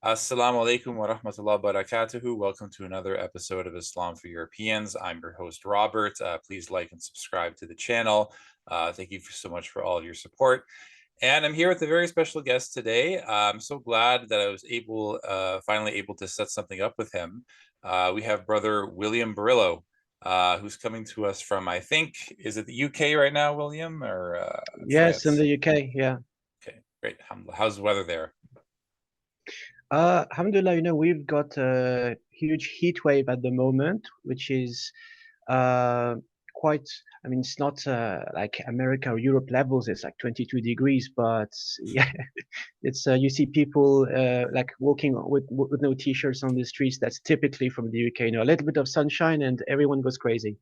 Assalamu alaikum wa rahmatullahi wa barakatuhu. Welcome to another episode of Islam for Europeans. I'm your host, Robert. Please like and subscribe to the channel. Thank you so much for all of your support. And I'm here with a very special guest today. I'm so glad that I was finally able to set something up with him. We have brother William Barillo, who's coming to us from, I think, is it the UK right now, William, or Yes, in France? the UK, yeah. Okay, great. How's the weather there? Alhamdulillah, we've got a huge heat wave at the moment, which is uh, quite, it's not like America or Europe levels, it's like 22 degrees, but yeah, it's you see people like walking with no t-shirts on the streets. That's typically from the UK, a little bit of sunshine and everyone goes crazy.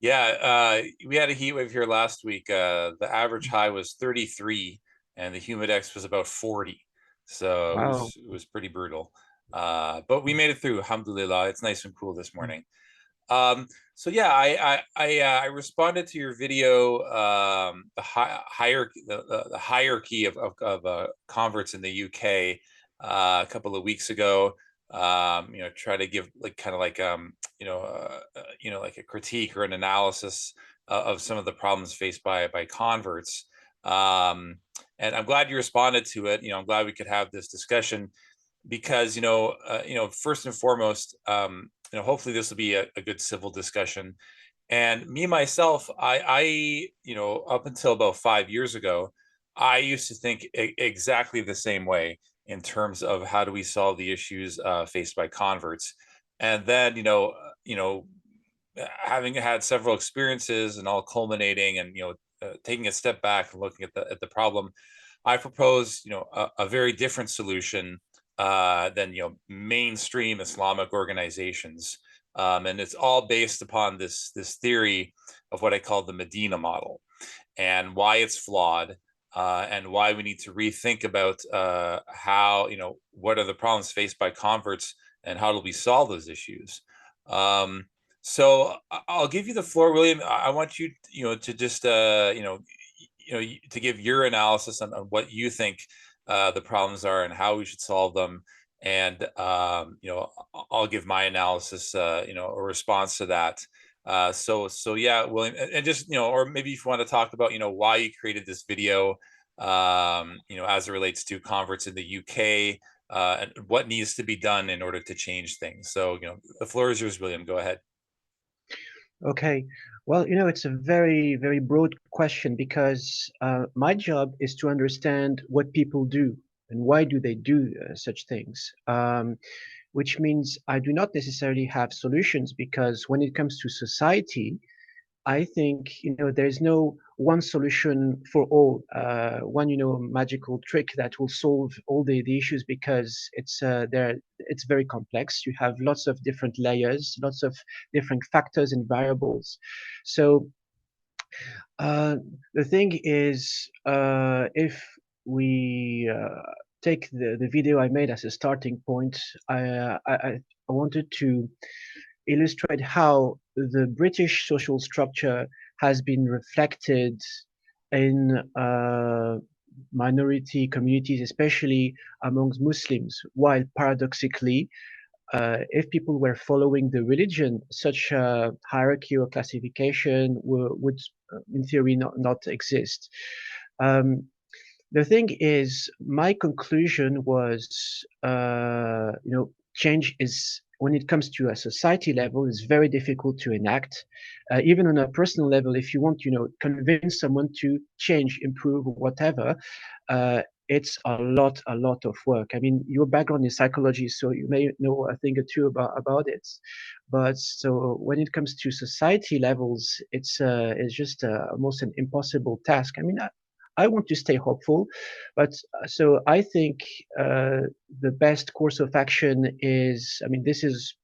Yeah, we had a heat wave here last week. The average high was 33 and the humidex was about 40. So Wow. it was pretty brutal. But we made it through, alhamdulillah. It's nice and cool this morning. So yeah, I responded to your video, the hierarchy of converts in the UK a couple of weeks ago. Try to give like like a critique or an analysis of some of the problems faced by converts. And I'm glad you responded to it. I'm glad we could have this discussion because first and foremost, hopefully this will be a good civil discussion. And me myself, I up until about 5 years ago, I used to think exactly the same way in terms of how do we solve the issues faced by converts. And then having had several experiences and all culminating and taking a step back and looking at the problem, I propose a very different solution than mainstream Islamic organizations, and it's all based upon this theory of what I call the Madina Model, and why it's flawed, and why we need to rethink about how what are the problems faced by converts and how do we solve those issues. So I'll give you the floor, William. I want you to just to give your analysis on what you think the problems are and how we should solve them. And I'll give my analysis, a response to that. So yeah, William, and just or maybe if you want to talk about why you created this video, as it relates to converts in the UK, and what needs to be done in order to change things. So the floor is yours, William. Go ahead. Okay. Well, it's a very, very broad question because my job is to understand what people do and why do they do such things. Which means I do not necessarily have solutions because when it comes to society, I think there's no one solution for all, one magical trick that will solve all the issues because it's very complex. You have lots of different layers, lots of different factors and variables. So uh, the thing is, if we take the video I made as a starting point, I wanted to illustrate how the British social structure has been reflected in minority communities, especially amongst Muslims, while paradoxically, if people were following the religion, such a hierarchy or classification would, in theory, not exist. The thing is, my conclusion was, change is, when it comes to a society level, is very difficult to enact. Even on a personal level, if you want, convince someone to change, improve, whatever, it's a lot of work. I mean, your background is psychology, so you may know a thing or two about it. But so when it comes to society levels, it's just almost an impossible task. I mean, I want to stay hopeful, but so I think the best course of action is, I mean, this is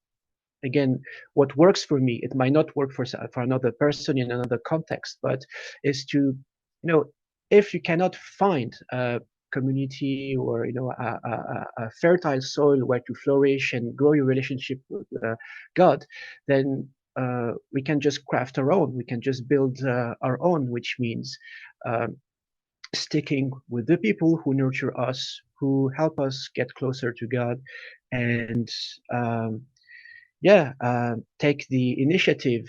again what works for me. It might not work for another person in another context, but is to, if you cannot find a community or a fertile soil where to flourish and grow your relationship with God, then we can just craft our own. We can just build our own, which means sticking with the people who nurture us, who help us get closer to God, and um, take the initiative,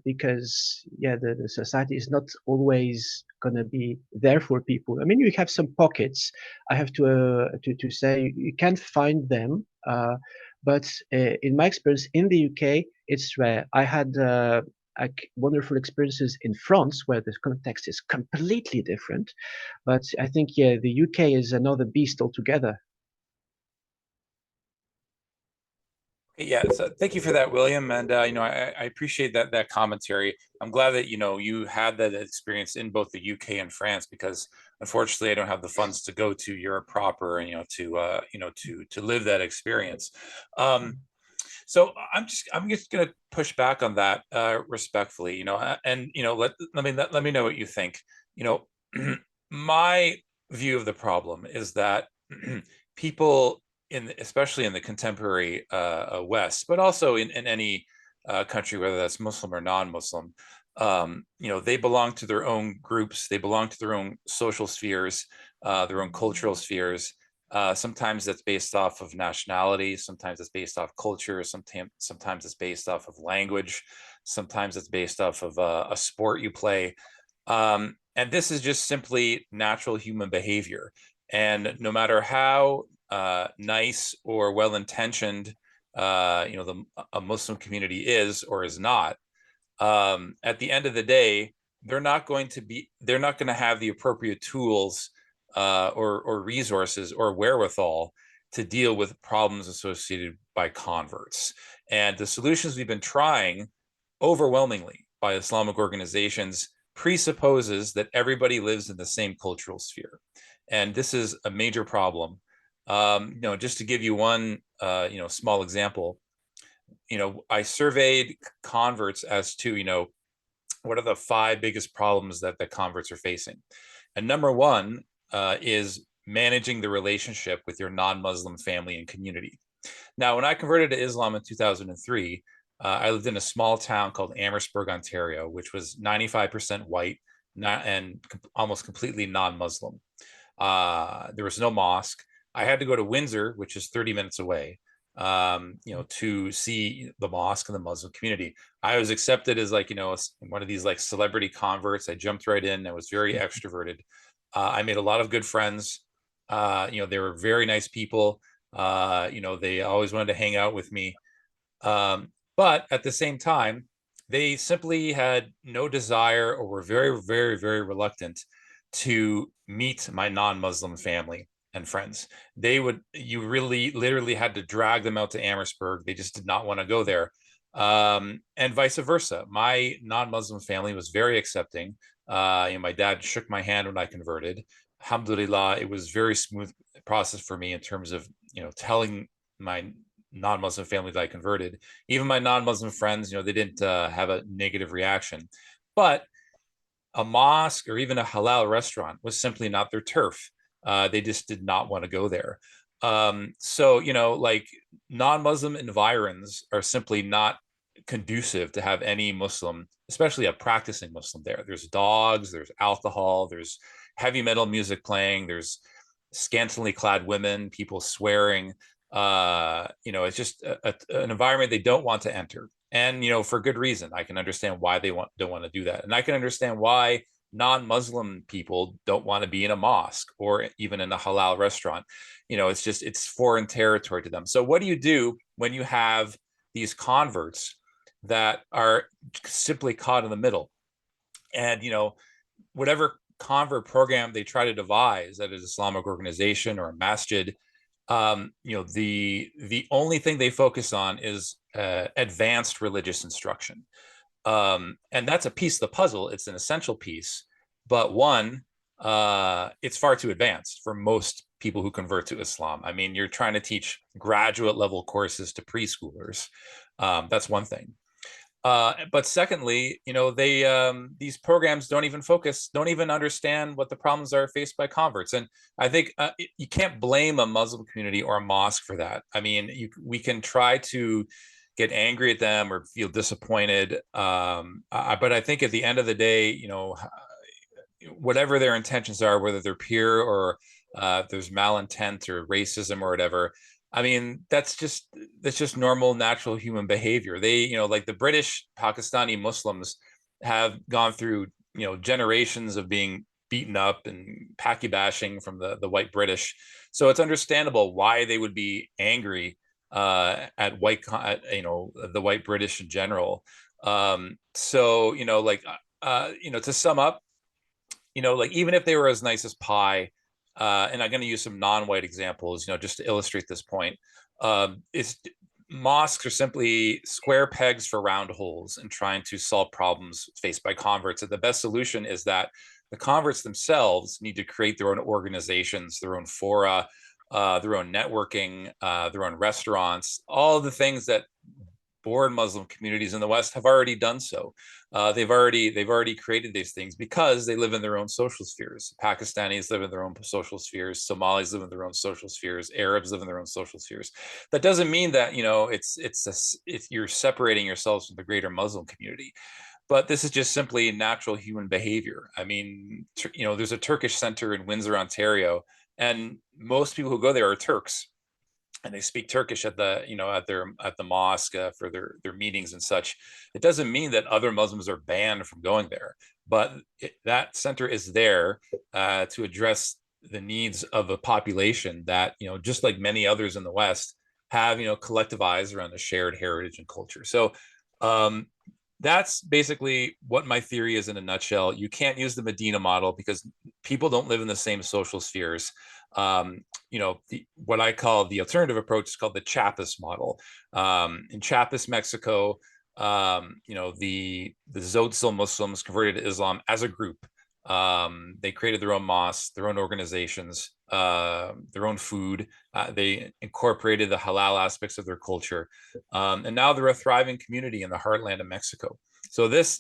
because the society is not always gonna be there for people. I mean, you have some pockets. I have to say you can find them, but in my experience in the UK, it's rare. I had wonderful experiences in France where the context is completely different, but I think the UK is another beast altogether. Yeah, so thank you for that, William. And I appreciate that commentary. I'm glad that you had that experience in both the UK and France, because unfortunately I don't have the funds to go to Europe proper and to live that experience. So I'm just gonna push back on that respectfully, and let me know what you think. You know, my view of the problem is that people especially in the contemporary West, but also in any country, whether that's Muslim or non-Muslim, they belong to their own groups, they belong to their own social spheres, their own cultural spheres. Sometimes that's based off of nationality, sometimes it's based off culture, sometimes it's based off of language, sometimes it's based off of a sport you play. And this is just simply natural human behavior. And no matter how nice or well-intentioned a Muslim community is or is not, at the end of the day, they're not going to have the appropriate tools or resources or wherewithal to deal with problems associated by converts. And the solutions we've been trying overwhelmingly by Islamic organizations presupposes that everybody lives in the same cultural sphere. And this is a major problem. Just to give you one, small example, I surveyed converts as to, what are the 5 biggest problems that the converts are facing. And number one is managing the relationship with your non-Muslim family and community. Now, when I converted to Islam in 2003, I lived in a small town called Amherstburg, Ontario, which was 95% white and almost completely non-Muslim. There was no mosque. I had to go to Windsor, which is 30 minutes away, to see the mosque and the Muslim community. I was accepted as one of these celebrity converts. I jumped right in. I was very extroverted. I made a lot of good friends. They were very nice people. They always wanted to hang out with me. But at the same time, they simply had no desire or were very, very, very reluctant to meet my non-Muslim family and friends. You really literally had to drag them out to Amherstburg. They just did not want to go there. And vice versa. My non-Muslim family was very accepting. My dad shook my hand when I converted. Alhamdulillah, it was very smooth process for me in terms of, telling my non-Muslim family that I converted. Even my non-Muslim friends, they didn't have a negative reaction. But a mosque or even a halal restaurant was simply not their turf. They just did not want to go there. So, non-Muslim environs are simply not conducive to have any Muslim, especially a practicing Muslim there. There's dogs, there's alcohol, there's heavy metal music playing, there's scantily clad women, people swearing. It's just an environment they don't want to enter. And, for good reason. I can understand why they don't want to do that. And I can understand why non-Muslim people don't want to be in a mosque or even in a halal restaurant. It's foreign territory to them. So what do you do when you have these converts that are simply caught in the middle? And, whatever convert program they try to devise at an Islamic organization or a masjid, the only thing they focus on is advanced religious instruction. And that's a piece of the puzzle. It's an essential piece, but it's far too advanced for most people who convert to Islam. I mean, you're trying to teach graduate level courses to preschoolers. That's one thing. But secondly, these programs don't even understand what the problems are faced by converts. And I think you can't blame a Muslim community or a mosque for that. I mean, we can try to get angry at them or feel disappointed. But I think at the end of the day, whatever their intentions are, whether they're pure or there's malintent or racism or whatever. I mean, that's just normal, natural human behavior. They, like the British Pakistani Muslims have gone through, generations of being beaten up and packy bashing from the white British. So it's understandable why they would be angry at the white British in general. So to sum up, like even if they were as nice as pie, and I'm going to use some non-white examples, just to illustrate this point. It's Mosques are simply square pegs for round holes and trying to solve problems faced by converts. And the best solution is that the converts themselves need to create their own organizations, their own fora, their own networking, their own restaurants, all the things that born Muslim communities in the West have already done so. They've already created these things because they live in their own social spheres. Pakistanis live in their own social spheres. Somalis live in their own social spheres. Arabs live in their own social spheres. That doesn't mean that you're separating yourselves from the greater Muslim community. But this is just simply natural human behavior. I mean, there's a Turkish center in Windsor, Ontario, and most people who go there are Turks, and they speak Turkish at the mosque for their meetings and such. It doesn't mean that other Muslims are banned from going there, but that center is there to address the needs of a population that, just like many others in the West, have collectivized around a shared heritage and culture. So that's basically what my theory is in a nutshell. You can't use the Medina model because people don't live in the same social spheres. What I call the alternative approach is called the Chiapas model. In Chiapas, Mexico, the Tzotzil Muslims converted to Islam as a group. They created their own mosques, their own organizations, their own food. They incorporated the halal aspects of their culture, and now they're a thriving community in the heartland of Mexico. So this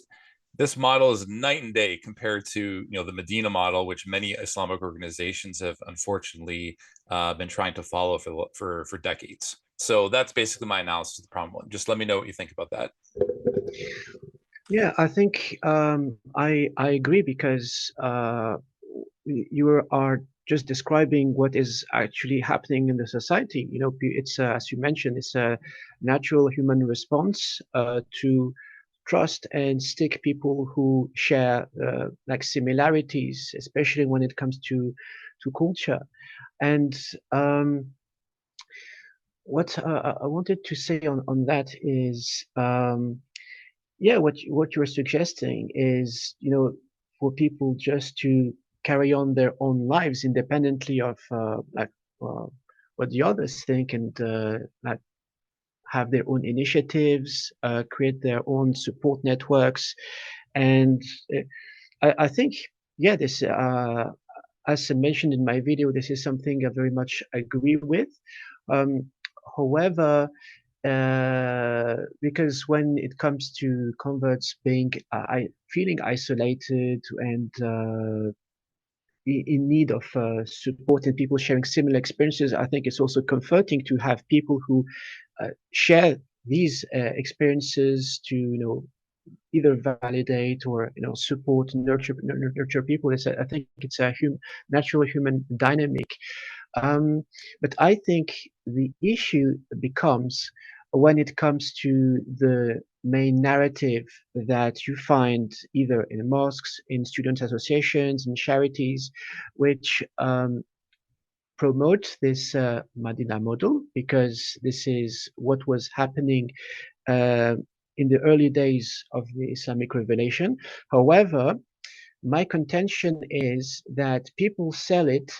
model is night and day compared to the Medina model, which many Islamic organizations have unfortunately been trying to follow for decades. So that's basically my analysis of the problem. Just let me know what you think about that. Yeah, I think I agree because you are just describing what is actually happening in the society. It's as you mentioned, it's a natural human response to trust and stick people who share like similarities, especially when it comes to culture. And what I wanted to say on that is, yeah, what you're suggesting is, for people just to carry on their own lives independently of what the others think, and like have their own initiatives, create their own support networks. And I think, yeah, this, as I mentioned in my video, this is something I very much agree with. However, because when it comes to converts being feeling isolated and in need of support and people sharing similar experiences, I think it's also comforting to have people who share these experiences to either validate or support, nurture people. I think it's a natural human dynamic. But I think the issue becomes when it comes to the main narrative that you find either in mosques, in student associations, in charities, which promote this Madina model, because this is what was happening uh, in the early days of the Islamic revelation. However, my contention is that people sell it,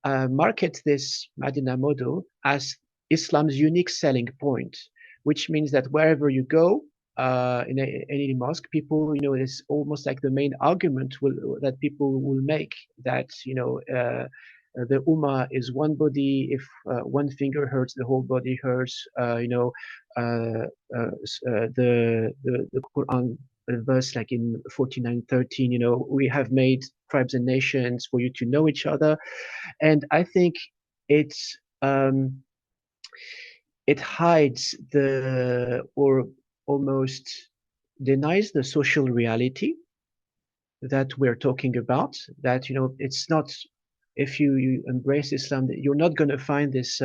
market this Madina model as Islam's unique selling point, which means that wherever you go, in any mosque, people, it's almost like the main argument that people will make, that, the Ummah is one body. If one finger hurts, the whole body hurts. The Quran verse, like in 49:13, we have made tribes and nations for you to know each other. And I think it's it hides or almost denies the social reality that we're talking about. That it's not, if you embrace Islam, you're not going to find this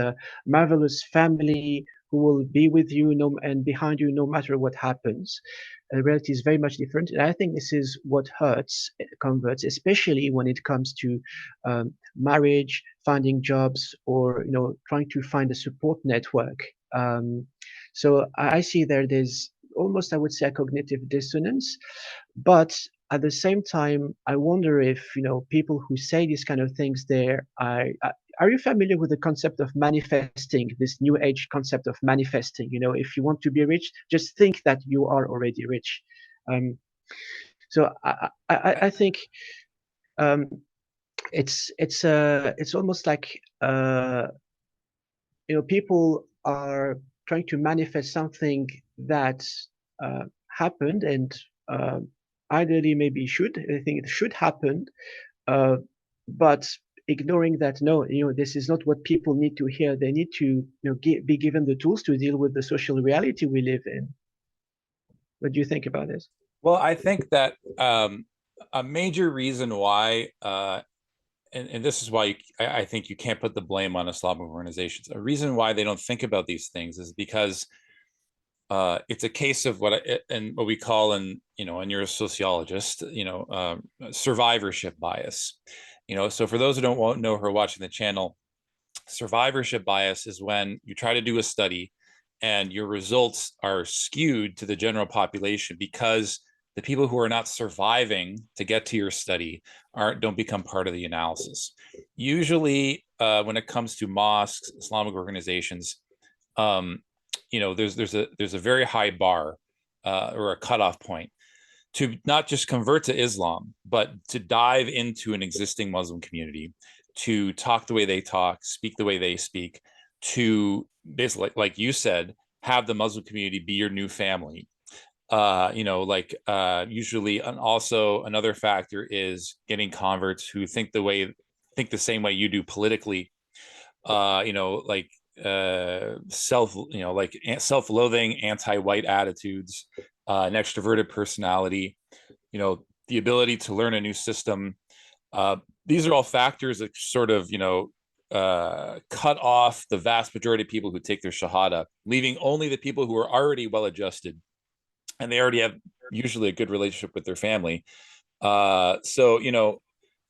marvelous family who will be with you and behind you no matter what happens. Reality is very much different, and I think this is what hurts converts, especially when it comes to marriage, finding jobs, or trying to find a support network. So I see there's almost, I would say, a cognitive dissonance, but at the same time, I wonder if people who say these kind of things there, are you familiar with the concept of manifesting, this new age concept of manifesting? If you want to be rich, just think that you are already rich. Um, so I think um, it's almost like people are trying to manifest something that happened, and uh, ideally maybe I think it should happen, uh, but ignoring that, no, this is not what people need to hear. They need to be given the tools to deal with the social reality we live in. What do you think about this? Well, I think that a major reason why, and this is why I think you can't put the blame on Islamic organizations. A reason why they don't think about these things is because it's a case of what we call, and and you're a sociologist, survivorship bias. So for those who don't know who are watching the channel, survivorship bias is when you try to do a study and your results are skewed to the general population because the people who are not surviving to get to your study don't become part of the analysis. Usually, when it comes to mosques, Islamic organizations, um, there's a very high bar or a cutoff point to not just convert to Islam, but to dive into an existing Muslim community, to talk the way they talk, speak the way they speak, to basically, like you said, have the Muslim community be your new family. Usually, and also another factor is getting converts who think the same way you do politically. Like self-loathing, anti-white attitudes, an extroverted personality, the ability to learn a new system. These are all factors that sort of, cut off the vast majority of people who take their shahada, leaving only the people who are already well adjusted and they already have usually a good relationship with their family. So,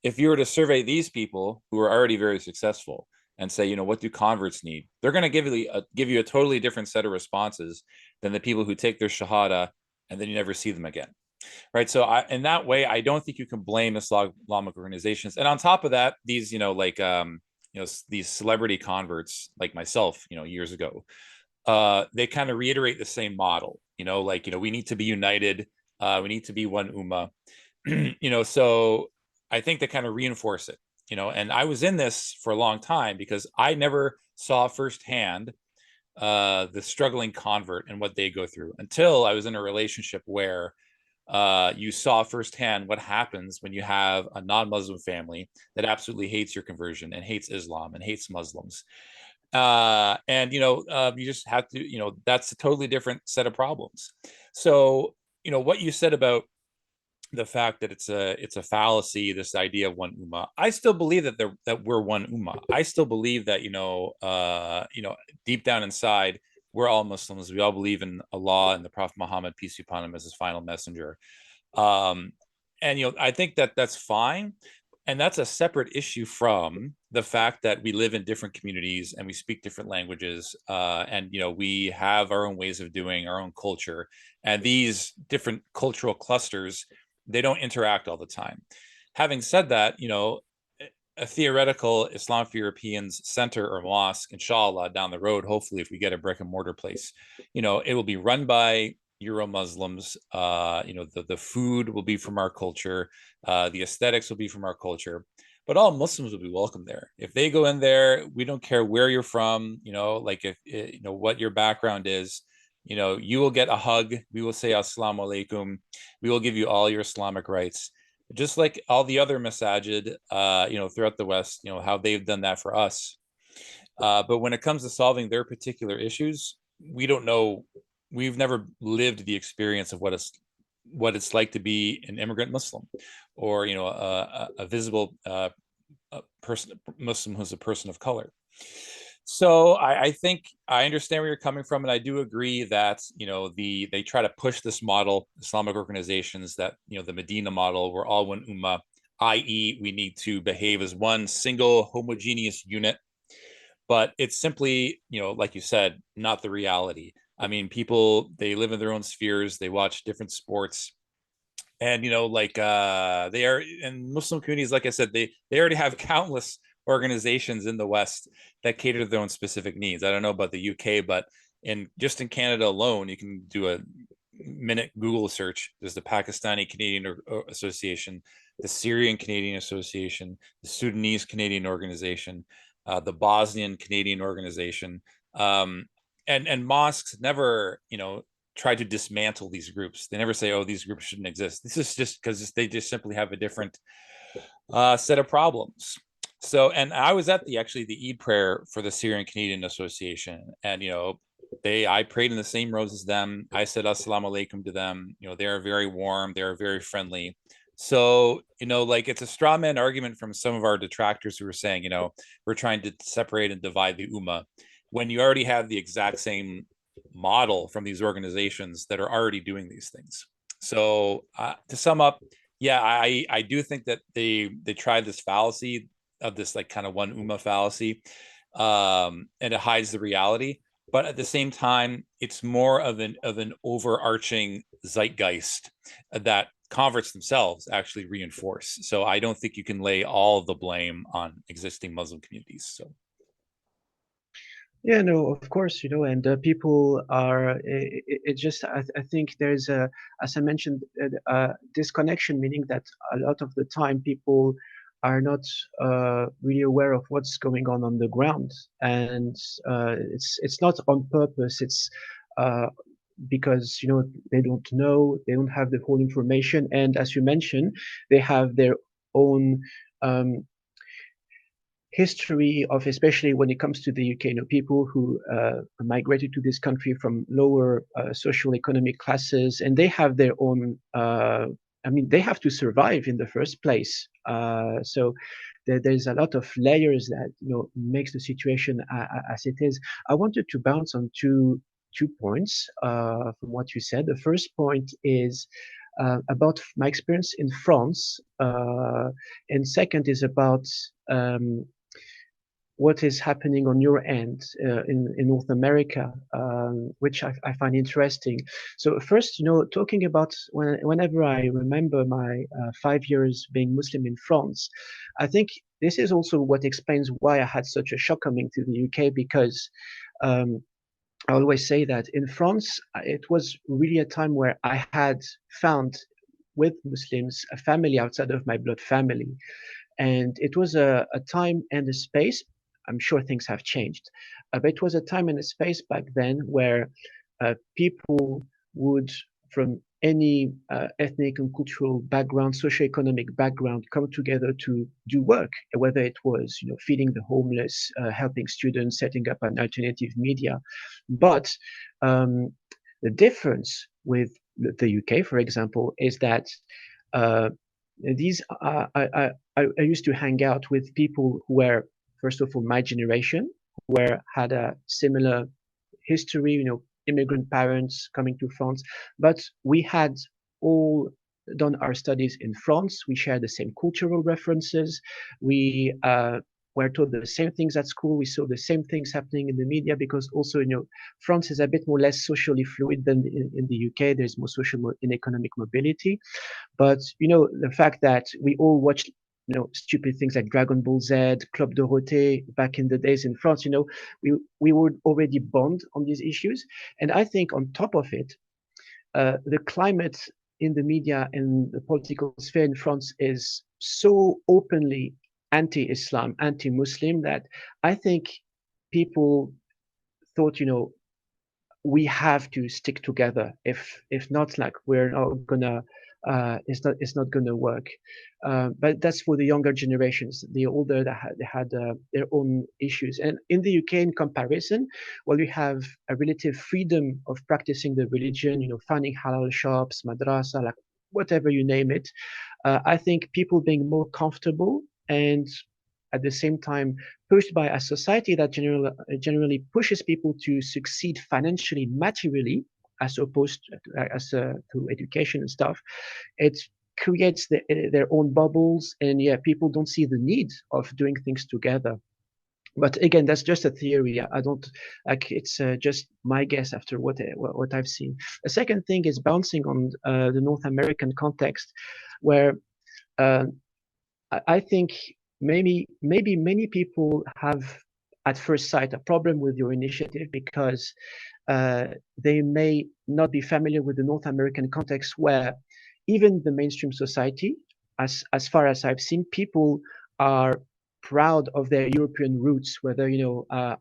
if you were to survey these people who are already very successful and say, what do converts need? They're going to give you a totally different set of responses than the people who take their shahada and then you never see them again. Right. So in that way, I don't think you can blame Islamic organizations. And on top of that, these, these celebrity converts like myself, years ago, they kind of reiterate the same model, we need to be united. We need to be one ummah, so I think they kind of reinforce it, and I was in this for a long time because I never saw firsthand the struggling convert and what they go through until I was in a relationship where you saw firsthand what happens when you have a non-Muslim family that absolutely hates your conversion and hates Islam and hates Muslims. And you just have to, that's a totally different set of problems. So what you said about the fact that it's a fallacy, this idea of one ummah, I still believe that we're one ummah. I still believe that deep down inside we're all Muslims. We all believe in Allah and the Prophet Muhammad, peace be upon him, as his final messenger. um and I think that that's fine, and that's a separate issue from the fact that we live in different communities and we speak different languages, and we have our own ways of doing, our own culture, and these different cultural clusters, they don't interact all the time. Having said that, a theoretical Islam for Europeans center or mosque, inshallah, down the road, hopefully, if we get a brick and mortar place, it will be run by Euro Muslims. The food will be from our culture. The aesthetics will be from our culture, but all Muslims will be welcome there. If they go in there, we don't care where you're from, like if, what your background is, you will get a hug. We will say assalamu alaikum. We will give you all your Islamic rights, just like all the other masajid, throughout the West, how they've done that for us. But when it comes to solving their particular issues, we don't know. We've never lived the experience of what what it's like to be an immigrant Muslim, or a visible a person Muslim who's a person of color. So I think I understand where you're coming from, and I do agree that they try to push this model, Islamic organizations, that the Madina model, we're all one Ummah, i.e., we need to behave as one single homogeneous unit. But it's simply, like you said, not the reality. I mean, people, they live in their own spheres, they watch different sports, and they are in Muslim communities, like I said, they already have countless organizations in the West that cater to their own specific needs. I don't know about the UK, but in Canada alone, you can do a minute Google search. There's the Pakistani Canadian Association, the Syrian Canadian Association, the Sudanese Canadian Organization, the Bosnian Canadian Organization, and mosques never try to dismantle these groups. They never say, "Oh, these groups shouldn't exist." This is just because they just simply have a different set of problems. So, and I was at the Eid prayer for the Syrian Canadian Association, and I prayed in the same rows as them. I said assalamu alaikum to them. They are very warm, they are very friendly. So, it's a straw man argument from some of our detractors who are saying, we're trying to separate and divide the Ummah, when you already have the exact same model from these organizations that are already doing these things. So to sum up, yeah, I do think that they tried this fallacy of this like kind of one Ummah fallacy, and it hides the reality. But at the same time, it's more of an overarching zeitgeist that converts themselves actually reinforce. So I don't think you can lay all of the blame on existing Muslim communities. So. Yeah, no, of course, and people are, it just, I think there's a, as I mentioned, disconnection, meaning that a lot of the time people are not really aware of what's going on the ground. And it's not on purpose, it's because, they don't know, they don't have the whole information. And as you mentioned, they have their own history of, especially when it comes to the UK, people who migrated to this country from lower social economic classes, and they have their own, they have to survive in the first place. So there's a lot of layers that, makes the situation as it is. I wanted to bounce on two points from what you said. The first point is about my experience in France, and second is about what is happening on your end in North America, which I find interesting. So first, talking about whenever I remember my 5 years being Muslim in France, I think this is also what explains why I had such a shock coming to the UK, because I always say that in France, it was really a time where I had found with Muslims a family outside of my blood family. And it was a time and a space. I'm sure things have changed, but it was a time and a space back then where people would, from any ethnic and cultural background, socioeconomic background, come together to do work, whether it was, feeding the homeless, helping students, setting up an alternative media. But the difference with the UK, for example, is that these I used to hang out with people who were, first of all, my generation, who had a similar history, immigrant parents coming to France, but we had all done our studies in France. We shared the same cultural references. We were taught the same things at school. We saw the same things happening in the media, because also, France is a bit more less socially fluid than in the UK. There's more social and economic mobility. But, the fact that we all watched, stupid things like Dragon Ball Z, Club Dorothée back in the days in France, we would already bond on these issues. And I think on top of it, the climate in the media and the political sphere in France is so openly anti-Islam, anti-Muslim, that I think people thought, we have to stick together. If not, like, we're not gonna it's not going to work. But that's for the younger generations. The older, they had their own issues. And in the UK, in comparison, well, we have a relative freedom of practicing the religion. You know, finding halal shops, madrasa, like whatever you name it. I think people being more comfortable and at the same time pushed by a society that generally pushes people to succeed financially, materially, as opposed to education and stuff. It creates their own bubbles, and yeah, people don't see the need of doing things together. But again, that's just a theory. I don't like. It's just my guess after what I've seen. A second thing is bouncing on the North American context, where uh, I think maybe many people have at first sight a problem with your initiative because they may not be familiar with the North American context where even the mainstream society, as far as I've seen, people are proud of their European roots, whether,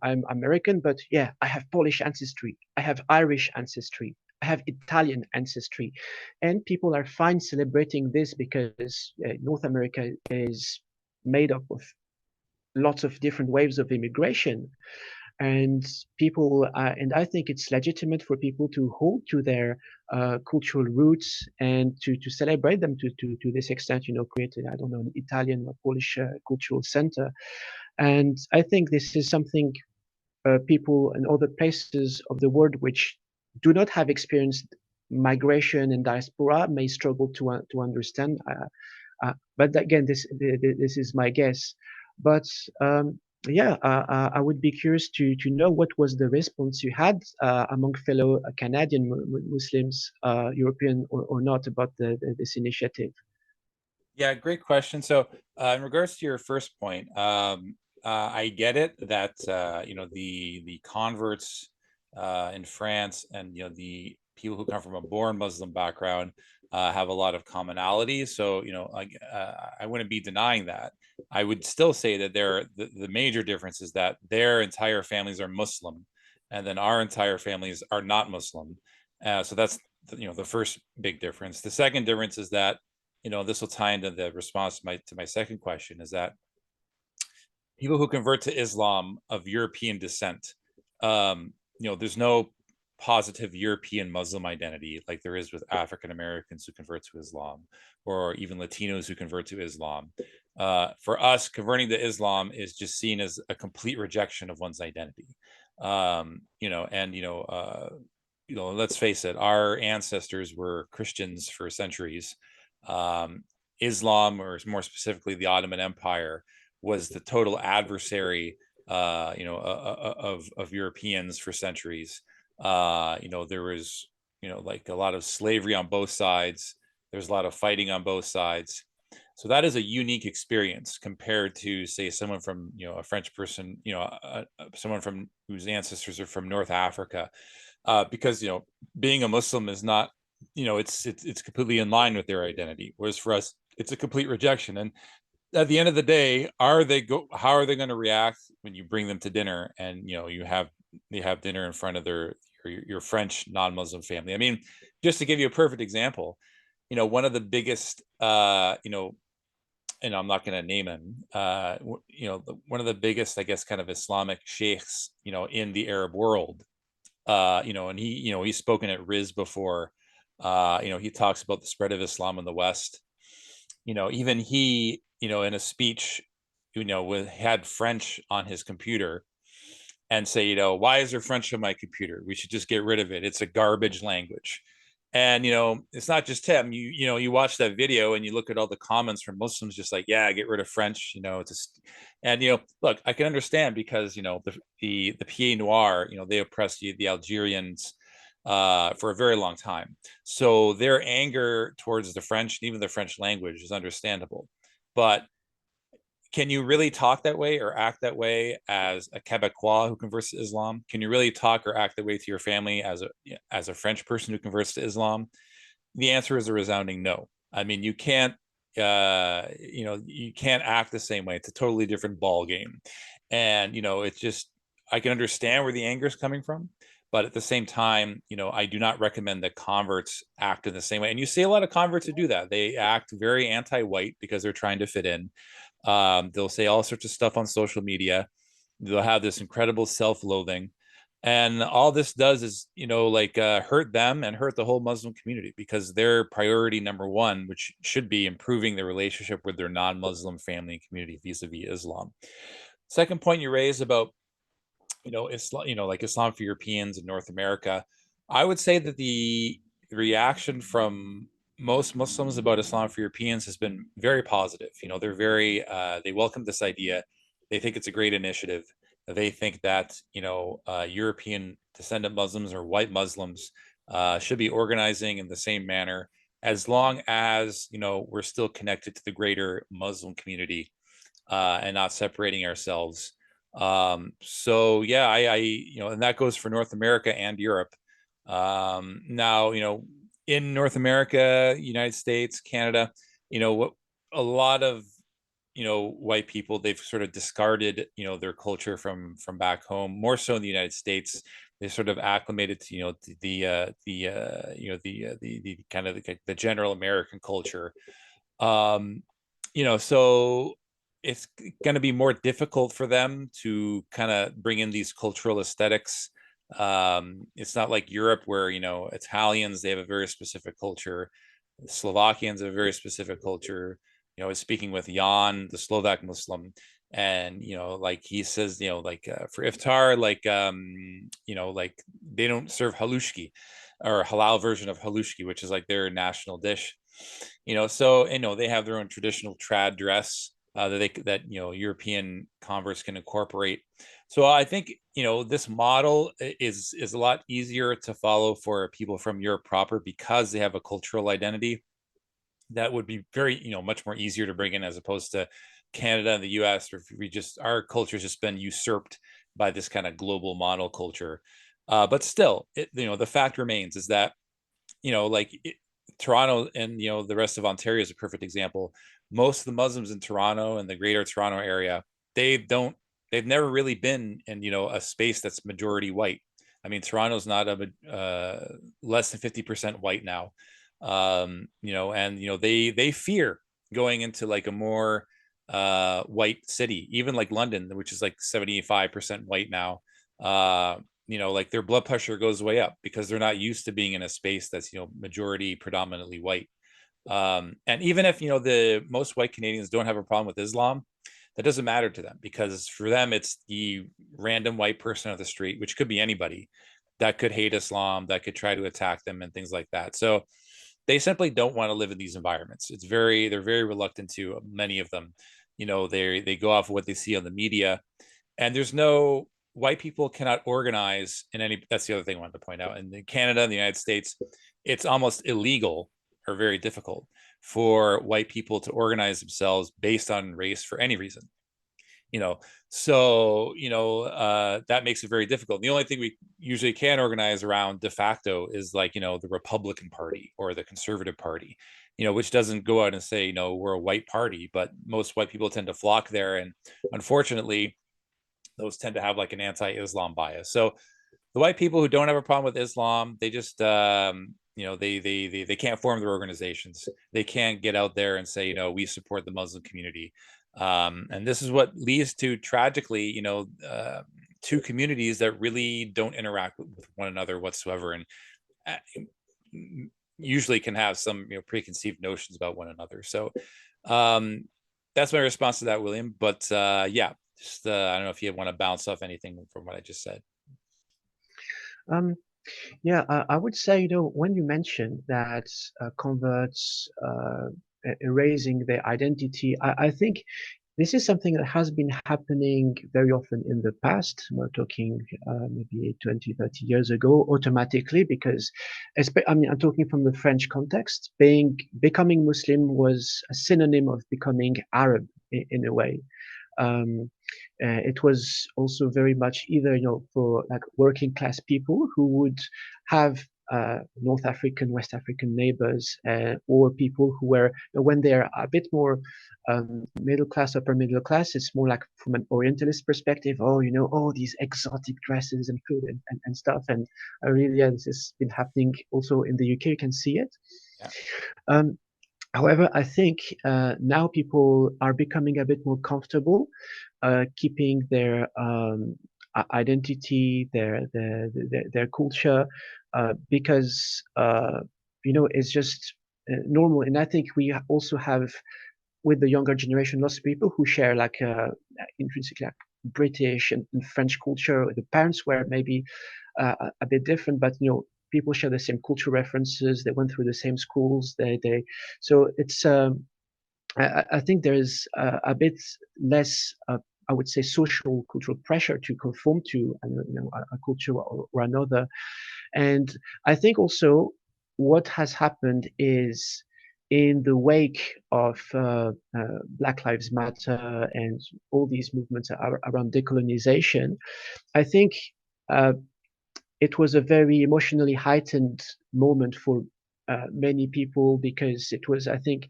I'm American, but yeah, I have Polish ancestry, I have Irish ancestry, I have Italian ancestry. And people are fine celebrating this because North America is made up of lots of different waves of immigration, and and I think it's legitimate for people to hold to their cultural roots and to celebrate them to this extent. Create, I don't know, an Italian or Polish cultural center. And I think this is something people in other places of the world which do not have experienced migration and diaspora may struggle to understand. But again, this is my guess. But yeah, I would be curious to know what was the response you had among fellow Canadian Muslims, European or not, about this initiative. Yeah, great question. So, in regards to your first point, I get it that the converts in France and the people who come from a born Muslim background have a lot of commonalities. So, I wouldn't be denying that. I would still say that the major difference is that their entire families are Muslim, and then our entire families are not Muslim. So that's the first big difference. The second difference is that this will tie into the response to my second question, is that people who convert to Islam of European descent, there's no positive European Muslim identity like there is with African Americans who convert to Islam, or even Latinos who convert to Islam. For us, converting to Islam is just seen as a complete rejection of one's identity. Let's face it, our ancestors were Christians for centuries. Islam, or more specifically the Ottoman Empire, was the total adversary of Europeans for centuries. There was like a lot of slavery on both sides. There's a lot of fighting on both sides. So that is a unique experience compared to, say, someone from a French person, someone from whose ancestors are from North Africa, because being a Muslim is not, it's completely in line with their identity, whereas for us it's a complete rejection. And at the end of the day, how are they going to react when you bring them to dinner and you have dinner in front of your French non-Muslim family? I mean, just to give you a perfect example, one of the biggest and I'm not going to name him, one of the biggest, I guess, kind of Islamic sheikhs, in the Arab world, and he's spoken at Riz before. He talks about the spread of Islam in the West. Even he, in a speech, had French on his computer and say, why is there French on my computer? We should just get rid of it. It's a garbage language. And it's not just him. You watch that video and you look at all the comments from Muslims, just like, yeah, get rid of French. And look, I can understand because the Pieds Noirs, they oppressed the Algerians for a very long time. So their anger towards the French and even the French language is understandable. But can you really talk that way or act that way as a Quebecois who converts to Islam? Can you really talk or act that way to your family as a French person who converts to Islam? The answer is a resounding no. I mean, you can't act the same way. It's a totally different ball game. And it's just, I can understand where the anger is coming from, But at the same time, I do not recommend that converts act in the same way. And you see a lot of converts who do that. They act very anti-white because they're trying to fit in. They'll say all sorts of stuff on social media. They'll have this incredible self-loathing. And all this does is, hurt them and hurt the whole Muslim community, because their priority number one, which should be improving their relationship with their non-Muslim family and community vis-a-vis Islam. Second point you raised about Islam, like Islam for Europeans in North America, I would say that the reaction from most Muslims about Islam for Europeans has been very positive. They're very they welcome this idea. They think it's a great initiative. They think that European descendant Muslims or white Muslims should be organizing in the same manner, as long as we're still connected to the greater Muslim community and not separating ourselves. So yeah, and that goes for North America and Europe. Now, in North America, United States, Canada, what a lot of white people, they've sort of discarded their culture from back home, more so in the United States. They sort of acclimated to the kind of the general American culture. So it's going to be more difficult for them to kind of bring in these cultural aesthetics. It's not like Europe where Italians, they have a very specific culture. Slovakians have a very specific culture. I was speaking with Jan, the Slovak Muslim, and like he says, for iftar, like they don't serve halushki or halal version of halushki, which is like their national dish. So they have their own traditional trad dress that European converts can incorporate. So I think this model is a lot easier to follow for people from Europe proper, because they have a cultural identity that would be very much more easier to bring in, as opposed to Canada and the US, or if our culture has just been usurped by this kind of global model culture. But still, the fact remains is that Toronto and the rest of Ontario is a perfect example. Most of the Muslims in Toronto and the greater Toronto area, they've never really been in a space that's majority white. I mean, Toronto's not less than 50% white now. And they fear going into like a more white city, even like London, which is like 75% white now. Like their blood pressure goes way up because they're not used to being in a space that's majority predominantly white. And even if the most white Canadians don't have a problem with Islam, that doesn't matter to them, because for them it's the random white person on the street, which could be anybody, that could hate Islam, that could try to attack them and things like that. So they simply don't want to live in these environments. They're very reluctant to, many of them. They go off of what they see on the media, and there's no white people cannot organize in any. That's the other thing I wanted to point out. In Canada and the United States, it's almost illegal or very difficult for white people to organize themselves based on race for any reason. So that makes it very difficult. The only thing we usually can organize around de facto is like the Republican Party or the Conservative Party, which doesn't go out and say we're a white party, but most white people tend to flock there, and unfortunately those tend to have like an anti-Islam bias. So the white people who don't have a problem with Islam, they just they can't form their organizations. They can't get out there and say we support the Muslim community. And this is what leads to, tragically, two communities that really don't interact with one another whatsoever, and usually can have some preconceived notions about one another. So that's my response to that, William. But yeah, just I don't know if you want to bounce off anything from what I just said. Yeah, I would say, when you mention that converts erasing their identity, I think this is something that has been happening very often in the past. We're talking maybe 20, 30 years ago, automatically, because I'm talking from the French context. Becoming Muslim was a synonym of becoming Arab in a way. It was also very much either, for like working class people who would have North African, West African neighbors, or people who were, when they're a bit more middle class, upper middle class, it's more like from an Orientalist perspective. Oh, oh, these exotic dresses and food and stuff. And really, this has been happening also in the UK. You can see it. Yeah. However, I think now people are becoming a bit more comfortable keeping their identity, their culture, because it's just normal. And I think we also have, with the younger generation, lots of people who share like intrinsically like British and French culture. The parents were maybe a bit different, but people share the same cultural references. They went through the same schools. So it's I think there is a bit less, I would say, social cultural pressure to conform to a culture or another. And I think also what has happened is, in the wake of Black Lives Matter and all these movements around decolonization, I think it was a very emotionally heightened moment for many people, because it was, I think,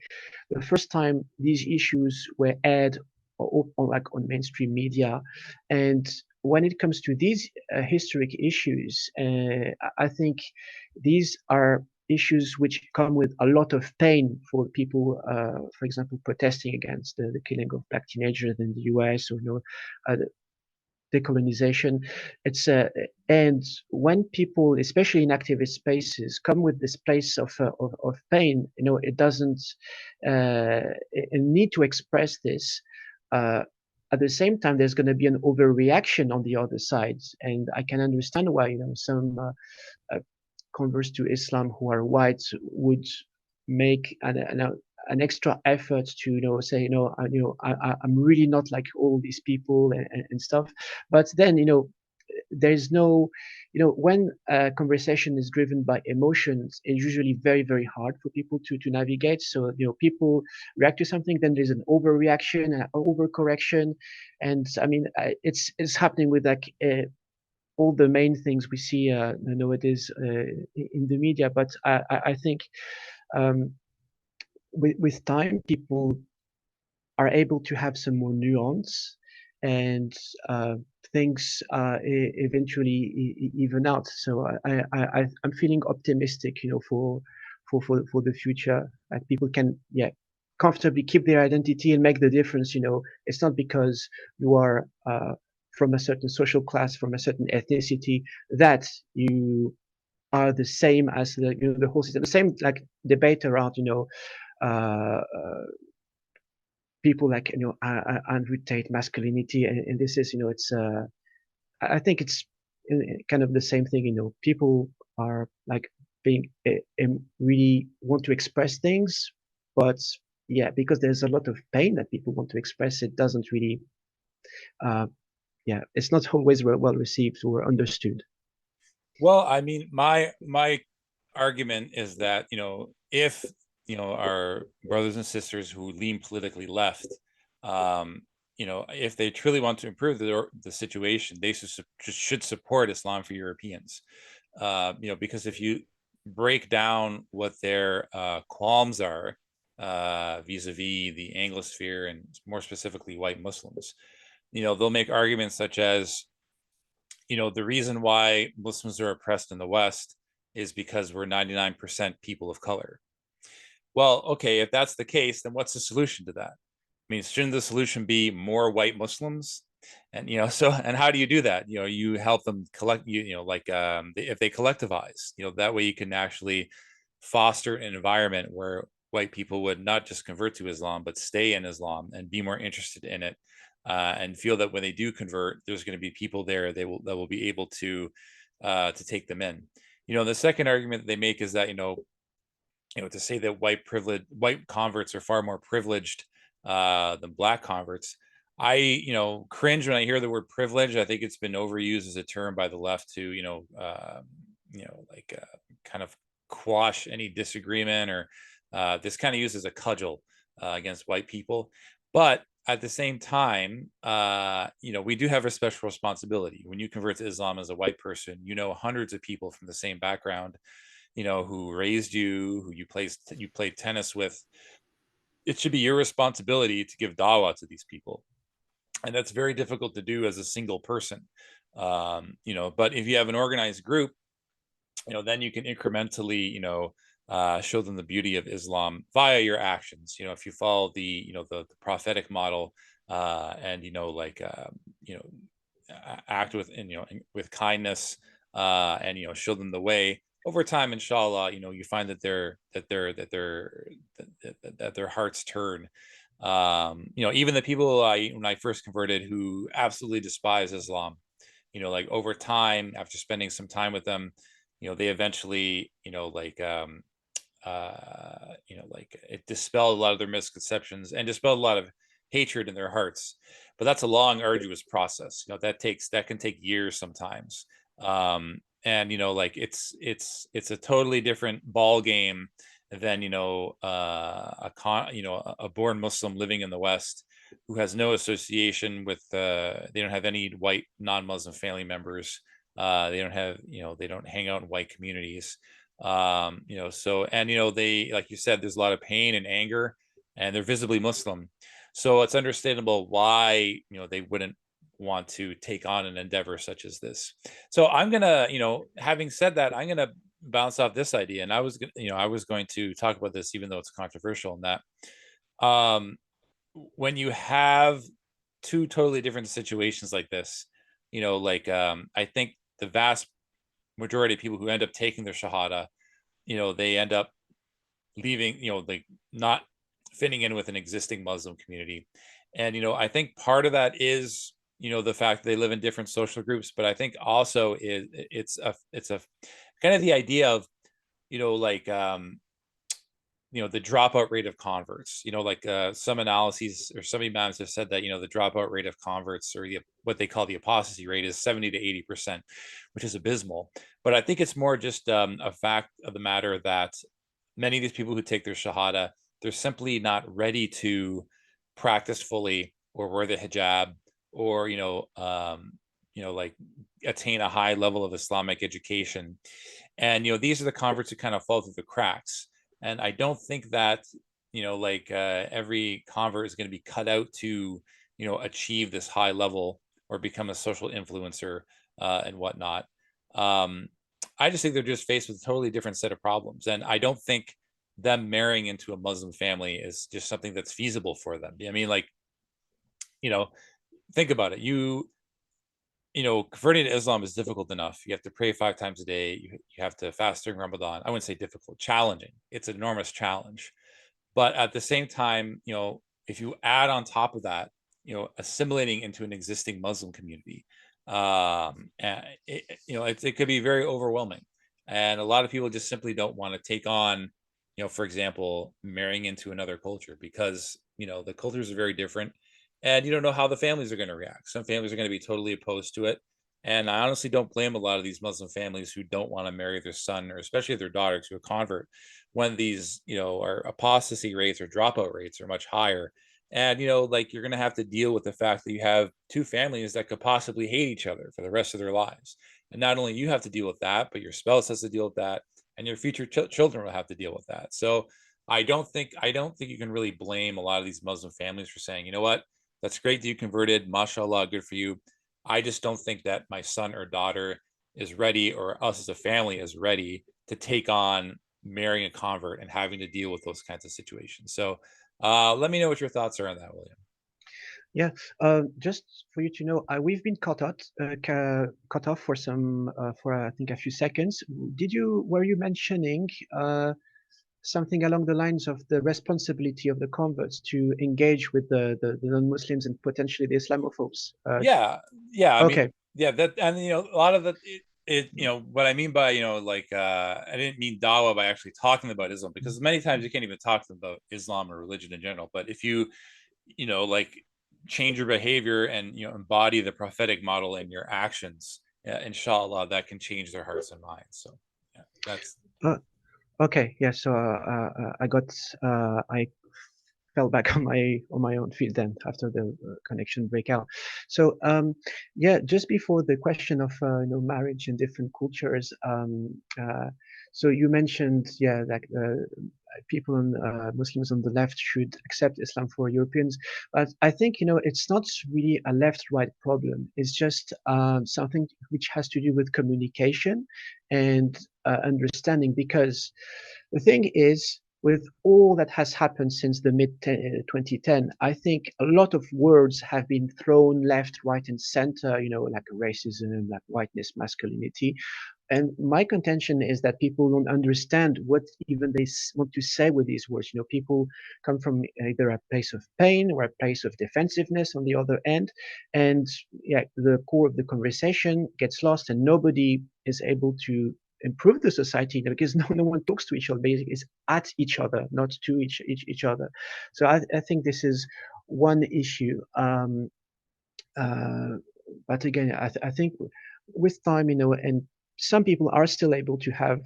the first time these issues were aired on mainstream media. And when it comes to these historic issues, I think these are issues which come with a lot of pain for people, for example, protesting against the killing of black teenagers in the US, or decolonization. It's and when people, especially in activist spaces, come with this place of pain, it doesn't need to express this. At the same time, there's going to be an overreaction on the other side, and I can understand why some converts to Islam who are white would make an extra effort to say I'm really not like all these people and stuff. But then there's no when a conversation is driven by emotions, it's usually very, very hard for people to navigate. So people react to something, then there's an overreaction, an overcorrection. And I mean, it's happening with like all the main things we see nowadays in the media. But I think um, with time, people are able to have some more nuance, and things eventually even out. So I'm feeling optimistic, for the future, that people can, yeah, comfortably keep their identity and make the difference. It's not because you are from a certain social class, from a certain ethnicity, that you are the same as the whole system. The same like debate around uh, people like Andrew Tate masculinity, and this is it's I think it's kind of the same thing. People are like being really want to express things, but yeah, because there's a lot of pain that people want to express, it doesn't really uh, yeah, it's not always well received or understood. Well, I mean, my argument is that, if, our brothers and sisters who lean politically left, um, if they truly want to improve the situation, they should support Islam for Europeans. Because if you break down what their qualms are vis-a-vis the Anglosphere, and more specifically white Muslims, they'll make arguments such as, the reason why Muslims are oppressed in the West is because we're 99% people of color. Well, okay, if that's the case, then what's the solution to that? I mean, shouldn't the solution be more white Muslims? And and how do you do that? You help them collect, like if they collectivize, that way you can actually foster an environment where white people would not just convert to Islam, but stay in Islam and be more interested in it, and feel that when they do convert, there's going to be people there that will be able to take them in. The second argument that they make is that to say that white converts are far more privileged than black converts. I cringe when I hear the word privilege. I think it's been overused as a term by the left to kind of quash any disagreement, or this kind of used as a cudgel against white people. But at the same time, we do have a special responsibility. When you convert to Islam as a white person, hundreds of people from the same background, who raised you, who you played tennis with. It should be your responsibility to give dawah to these people, and that's very difficult to do as a single person. But if you have an organized group, then you can incrementally, show them the beauty of Islam via your actions. If you follow the prophetic model, and act with, with kindness, and show them the way. Over time, inshallah, you find that their hearts turn. Even the people when I first converted who absolutely despise Islam, over time, after spending some time with them, they eventually, it dispelled a lot of their misconceptions and dispelled a lot of hatred in their hearts. But that's a long, arduous process. That can take years sometimes. And it's a totally different ball game than a born Muslim living in the West who has no association with they don't have any white non-Muslim family members. They don't have they don't hang out in white communities. They, like you said, there's a lot of pain and anger, and they're visibly Muslim, so it's understandable why they wouldn't want to take on an endeavor such as this. So I'm gonna, having said that, I'm gonna bounce off this idea, and I was going to talk about this, even though it's controversial, in that when you have two totally different situations like this, I think the vast majority of people who end up taking their shahada, they end up leaving, not fitting in with an existing Muslim community. And, I think part of that is, the fact that they live in different social groups, but I think also it's a kind of the idea of, the dropout rate of converts, some analyses or some imams have said that, the dropout rate of converts, or what they call the apostasy rate, is 70 to 80%, which is abysmal. But I think it's more just a fact of the matter that many of these people who take their shahada, they're simply not ready to practice fully or wear the hijab, or, attain a high level of Islamic education. And, these are the converts who kind of fall through the cracks. And I don't think that, every convert is going to be cut out to, achieve this high level or become a social influencer, and whatnot. I just think they're just faced with a totally different set of problems. And I don't think them marrying into a Muslim family is just something that's feasible for them. I mean, think about it. Converting to Islam is difficult enough. You have to pray 5 times a day. You have to fast during Ramadan. I wouldn't say difficult, challenging. It's an enormous challenge. But at the same time, if you add on top of that, assimilating into an existing Muslim community, it could be very overwhelming. And a lot of people just simply don't want to take on, for example, marrying into another culture, because, the cultures are very different. And you don't know how the families are going to react. Some families are going to be totally opposed to it. And I honestly don't blame a lot of these Muslim families who don't want to marry their son, or especially their daughter, to a convert, when these, our apostasy rates or dropout rates are much higher. And, you're going to have to deal with the fact that you have two families that could possibly hate each other for the rest of their lives. And not only you have to deal with that, but your spouse has to deal with that, and your future children will have to deal with that. So I don't think you can really blame a lot of these Muslim families for saying, you know what, that's great that you converted, mashallah, good for you. I just don't think that my son or daughter is ready, or us as a family is ready, to take on marrying a convert and having to deal with those kinds of situations. So let me know what your thoughts are on that, William. Yeah, just for you to know, we've been cut off for I think a few seconds. Were you mentioning something along the lines of the responsibility of the converts to engage with the non-Muslims and potentially the Islamophobes? Yeah. I Okay. mean, yeah, that, and a lot of it, what I mean by, I didn't mean dawah by actually talking about Islam, because many times you can't even talk to them about Islam or religion in general. But if you, change your behavior and, embody the prophetic model in your actions, inshallah, that can change their hearts and minds. So yeah, that's Okay. Yeah. So I fell back on my own feet then after the connection breakout. So yeah, just before the question of marriage in different cultures, so you mentioned, yeah, like people on Muslims on the left should accept Islam for Europeans, but I think it's not really a left-right problem. It's just something which has to do with communication and understanding, because the thing is, with all that has happened since the mid 2010, I think a lot of words have been thrown left, right, and center, like racism, like whiteness, masculinity. And my contention is that people don't understand what even they want to say with these words. People come from either a place of pain or a place of defensiveness on the other end. And yeah, the core of the conversation gets lost and nobody is able to improve the society because no one talks to each other. Basically, it's at each other, not to each other. So I think this is one issue. Uh, but again, I think with time, and some people are still able to have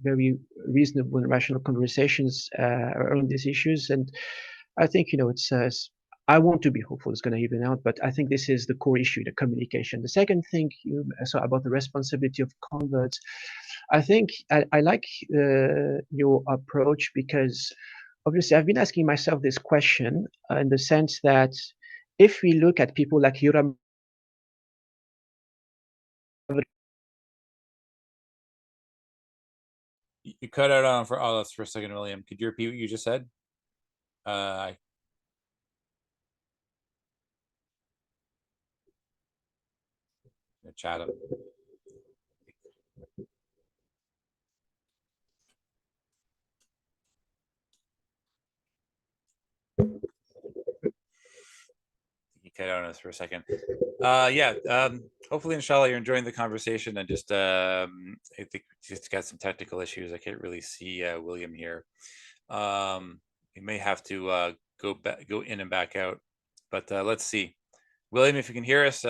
very reasonable and rational conversations around these issues. And I think, I want to be hopeful it's going to even out, but I think this is the core issue, the communication. The second thing you saw about the responsibility of converts, I think I like your approach, because obviously I've been asking myself this question in the sense that if we look at people like Hiram, You cut out on for us for a second, William. Could you repeat what you just said? I chat up. You cut out on us for a second. Yeah. Hopefully, inshallah, you're enjoying the conversation. And just, I think just got some technical issues. I can't really see William here. You may have to go in and back out. But let's see, William, if you can hear us,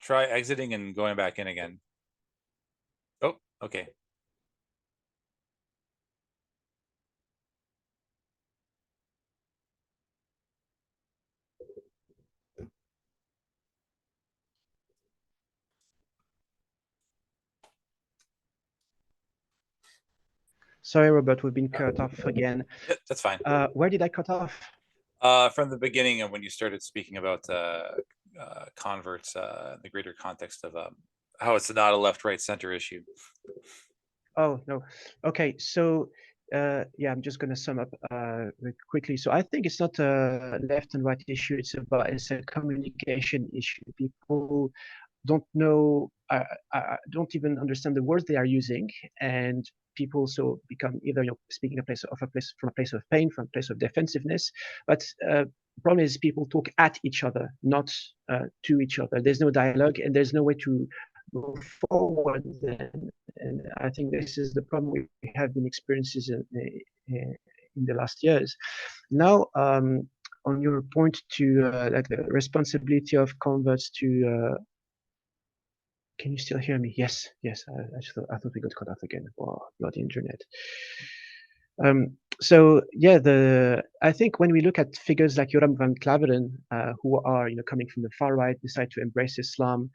try exiting and going back in again. Oh, okay. sorry, Robert, we've been cut off again. Yeah, that's fine. Where did I cut off? From the beginning of when you started speaking about converts, the greater context of how it's not a left, right, center issue. Oh, no. Okay, so yeah, I'm just going to sum up quickly. So I think it's not a left and right issue. It's a communication issue. People don't know, don't even understand the words they are using, and people so become either speaking from a place of pain, from a place of defensiveness. But the problem is people talk at each other, not to each other. There's no dialogue, and there's no way to go forward. And I think this is the problem we have been experiencing in the last years. Now, on your point to like the responsibility of converts to can you still hear me? Yes, yes. I thought we got cut off again. Oh, bloody internet. So yeah, I think when we look at figures like Joram van Klaveren, who are coming from the far right, decide to embrace Islam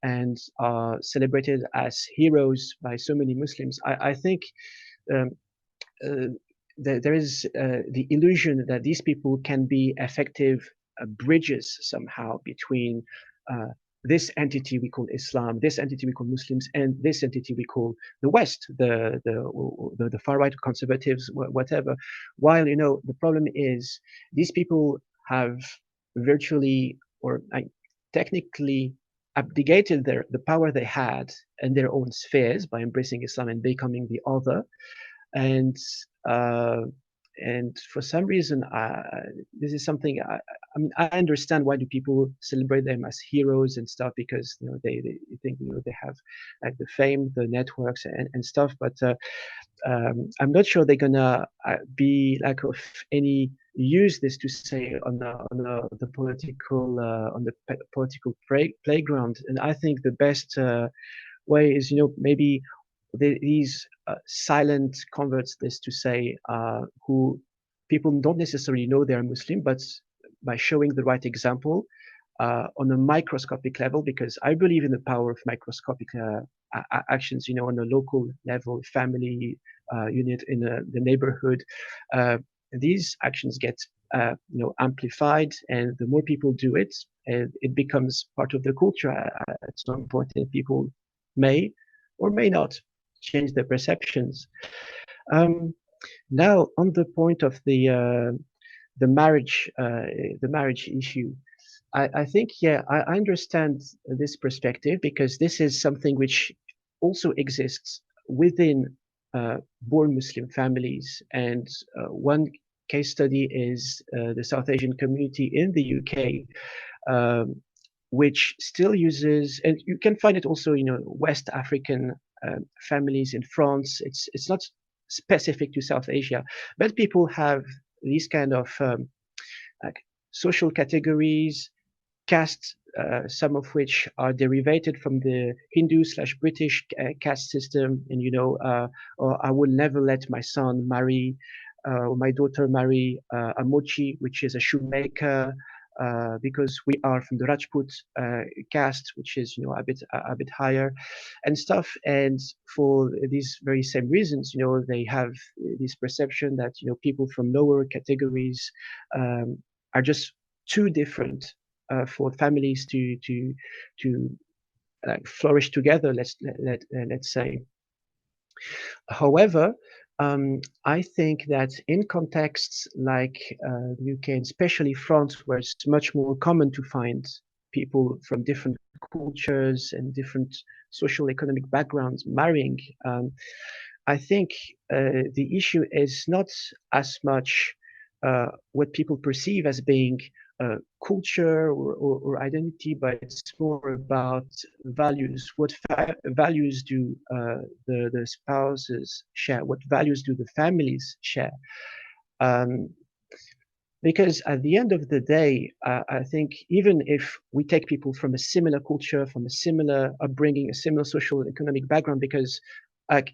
and are celebrated as heroes by so many Muslims, I think um, there is the illusion that these people can be effective bridges somehow between this entity we call Islam, this entity we call Muslims, and this entity we call the West, the far right conservatives, whatever. While the problem is these people have virtually or technically abdicated the power they had in their own spheres by embracing Islam and becoming the other, and uh, and for some reason, this is something I mean, I understand why do people celebrate them as heroes and stuff, because they think they have like the fame, the networks, and stuff. But I'm not sure they're gonna be like of any use this to say on the political on the political playground. And I think the best way is maybe these silent converts, this to say, who people don't necessarily know they're Muslim, but by showing the right example on a microscopic level, because I believe in the power of microscopic actions, on a local level, family unit, in the neighborhood. These actions get amplified, and the more people do it, it becomes part of the culture at some point, and people may or may not change their perceptions. Now, on the point of the marriage issue, I think, yeah, I understand this perspective, because this is something which also exists within born Muslim families. And one case study is the South Asian community in the UK, which still uses, and you can find it also, West African families in France. It's not specific to South Asia, but people have these kind of like social categories, castes, some of which are derivated from the Hindu/British caste system. And or I will never let my son marry or my daughter marry a mochi, which is a shoemaker, because we are from the Rajput caste, which is a bit higher, and stuff. And for these very same reasons, they have this perception that people from lower categories are just too different for families to flourish together. Let's say. However, I think that in contexts like the UK, and especially France, where it's much more common to find people from different cultures and different social economic backgrounds marrying, I think the issue is not as much what people perceive as being culture or identity, but it's more about values. What values do the spouses share? What values do the families share? Because at the end of the day, I think even if we take people from a similar culture, from a similar upbringing, a similar social and economic background, because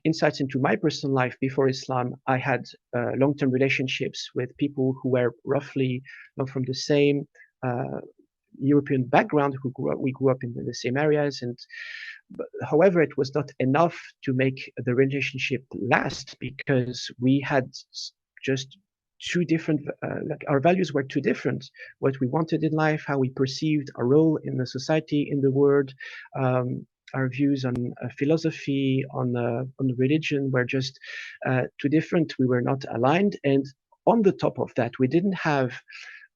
insights into my personal life before Islam, I had long-term relationships with people who were roughly not from the same European background, we grew up in the same areas, however, it was not enough to make the relationship last, because we had just two different, our values were too different. What we wanted in life, how we perceived our role in the society, in the world, our views on philosophy, on religion were just too different. We were not aligned, and on the top of that, we didn't have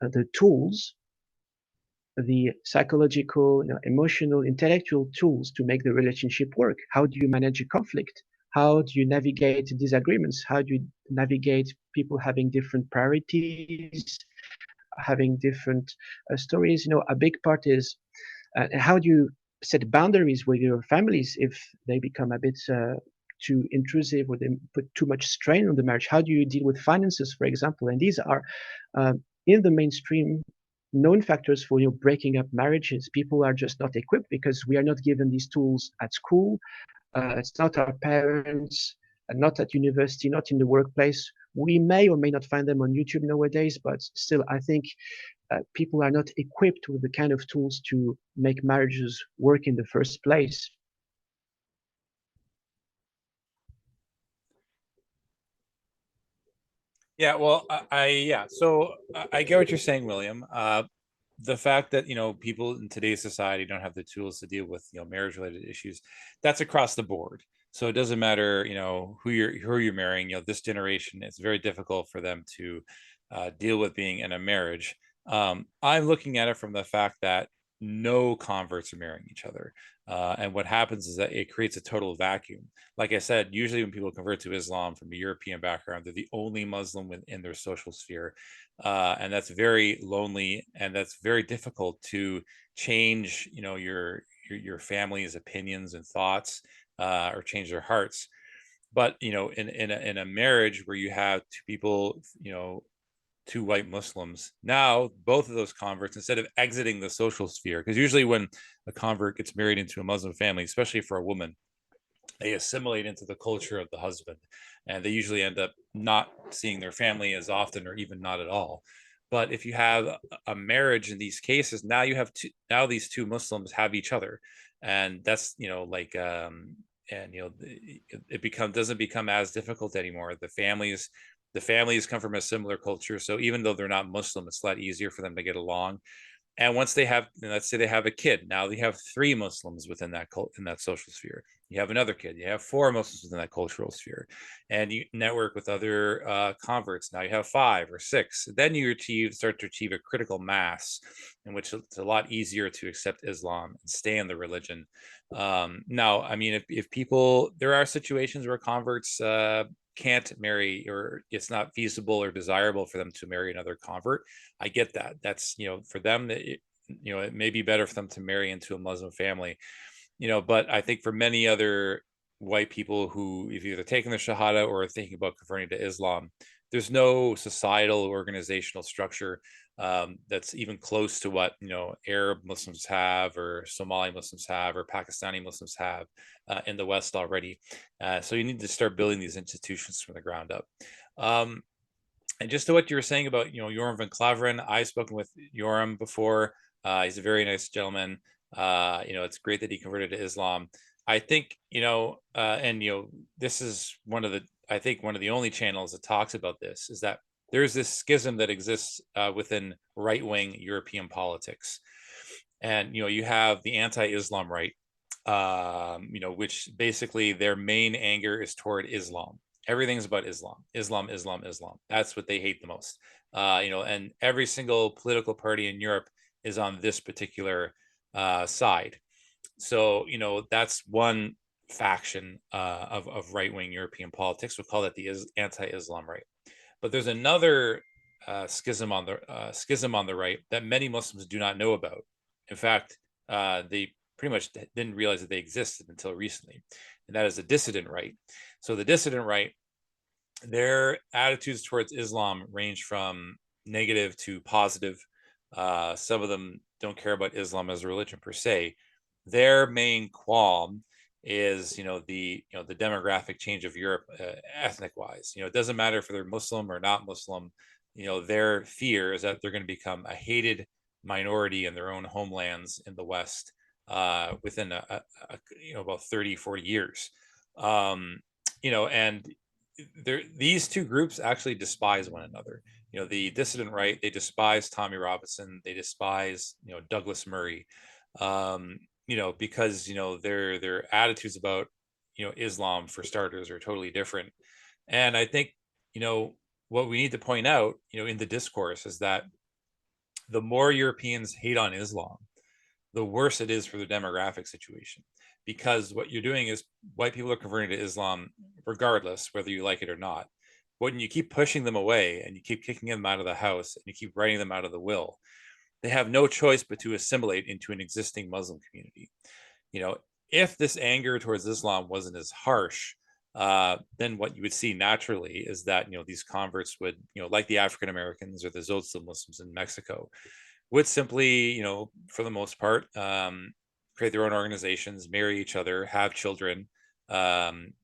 the tools, the psychological, emotional, intellectual tools to make the relationship work. How do you manage a conflict? How do you navigate disagreements? How do you navigate people having different priorities, having different stories? A big part is how do you set boundaries with your families if they become a bit too intrusive, or they put too much strain on the marriage? How do you deal with finances, for example? And these are in the mainstream known factors for breaking up marriages. People are just not equipped because we are not given these tools at school. It's not our parents, not at university, not in the workplace. We may or may not find them on YouTube nowadays, but still, I think people are not equipped with the kind of tools to make marriages work in the first place. Yeah, well, so I get what you're saying, William. The fact that people in today's society don't have the tools to deal with marriage related issues, that's across the board. So it doesn't matter who you're marrying. This generation, it's very difficult for them to deal with being in a marriage. I'm looking at it from the fact that no converts are marrying each other. And what happens is that it creates a total vacuum. Like I said, usually when people convert to Islam from a European background, they're the only Muslim within their social sphere. And that's very lonely, and that's very difficult to change, your family's opinions and thoughts, or change their hearts. But in a marriage where you have two people, two white Muslims, now both of those converts, instead of exiting the social sphere, because usually when a convert gets married into a Muslim family, especially for a woman, they assimilate into the culture of the husband, and they usually end up not seeing their family as often or even not at all. But if you have a marriage in these cases, now you have two, now these two Muslims have each other, and that's, like, and it become doesn't become as difficult anymore. The families come from a similar culture, so even though they're not Muslim, it's a lot easier for them to get along. And once they have, let's say they have a kid, now they have three Muslims within that in that social sphere. You have another kid, you have four Muslims within that cultural sphere, and you network with other converts. Now you have five or six. Then you start to achieve a critical mass in which it's a lot easier to accept Islam and stay in the religion. Now, I mean, if people, there are situations where converts can't marry, or it's not feasible or desirable for them to marry another convert. I get that. That's, for them, that it may be better for them to marry into a Muslim family, but I think for many other white people who have either taken the Shahada or are thinking about converting to Islam, there's no societal organizational structure that's even close to what Arab Muslims have, or Somali Muslims have, or Pakistani Muslims have in the West already. So you need to start building these institutions from the ground up. And just to what you were saying about Joram van Klaveren, I've spoken with Joram before. He's a very nice gentleman. It's great that he converted to Islam. I think and this is I think one of the only channels that talks about this, is that there's this schism that exists within right-wing European politics, and you have the anti-Islam right, which basically their main anger is toward Islam. Everything's about Islam, Islam, Islam, Islam. That's what they hate the most. And every single political party in Europe is on this particular side. So, that's one faction of right-wing European politics. We'll call that the anti-Islam right. But there's another schism on the right that many Muslims do not know about. In fact, they pretty much didn't realize that they existed until recently, and that is the dissident right. So the dissident right, their attitudes towards Islam range from negative to positive. Some of them don't care about Islam as a religion per se. Their main qualm is the demographic change of Europe, ethnic wise. It doesn't matter if they're Muslim or not Muslim. Their fear is that they're going to become a hated minority in their own homelands in the West within about 30-40 years. And these two groups actually despise one another. The dissident right, they despise Tommy Robinson, they despise Douglas Murray, because their attitudes about Islam, for starters, are totally different. And I think what we need to point out in the discourse is that the more Europeans hate on Islam, the worse it is for the demographic situation, because what you're doing is white people are converting to Islam regardless whether you like it or not. When you keep pushing them away and you keep kicking them out of the house and you keep writing them out of the will, they have no choice but to assimilate into an existing Muslim community. If this anger towards Islam wasn't as harsh, then what you would see naturally is that these converts would, like the African Americans or the Tzotzil Muslims in Mexico, would simply, for the most part, create their own organizations, marry each other, have children,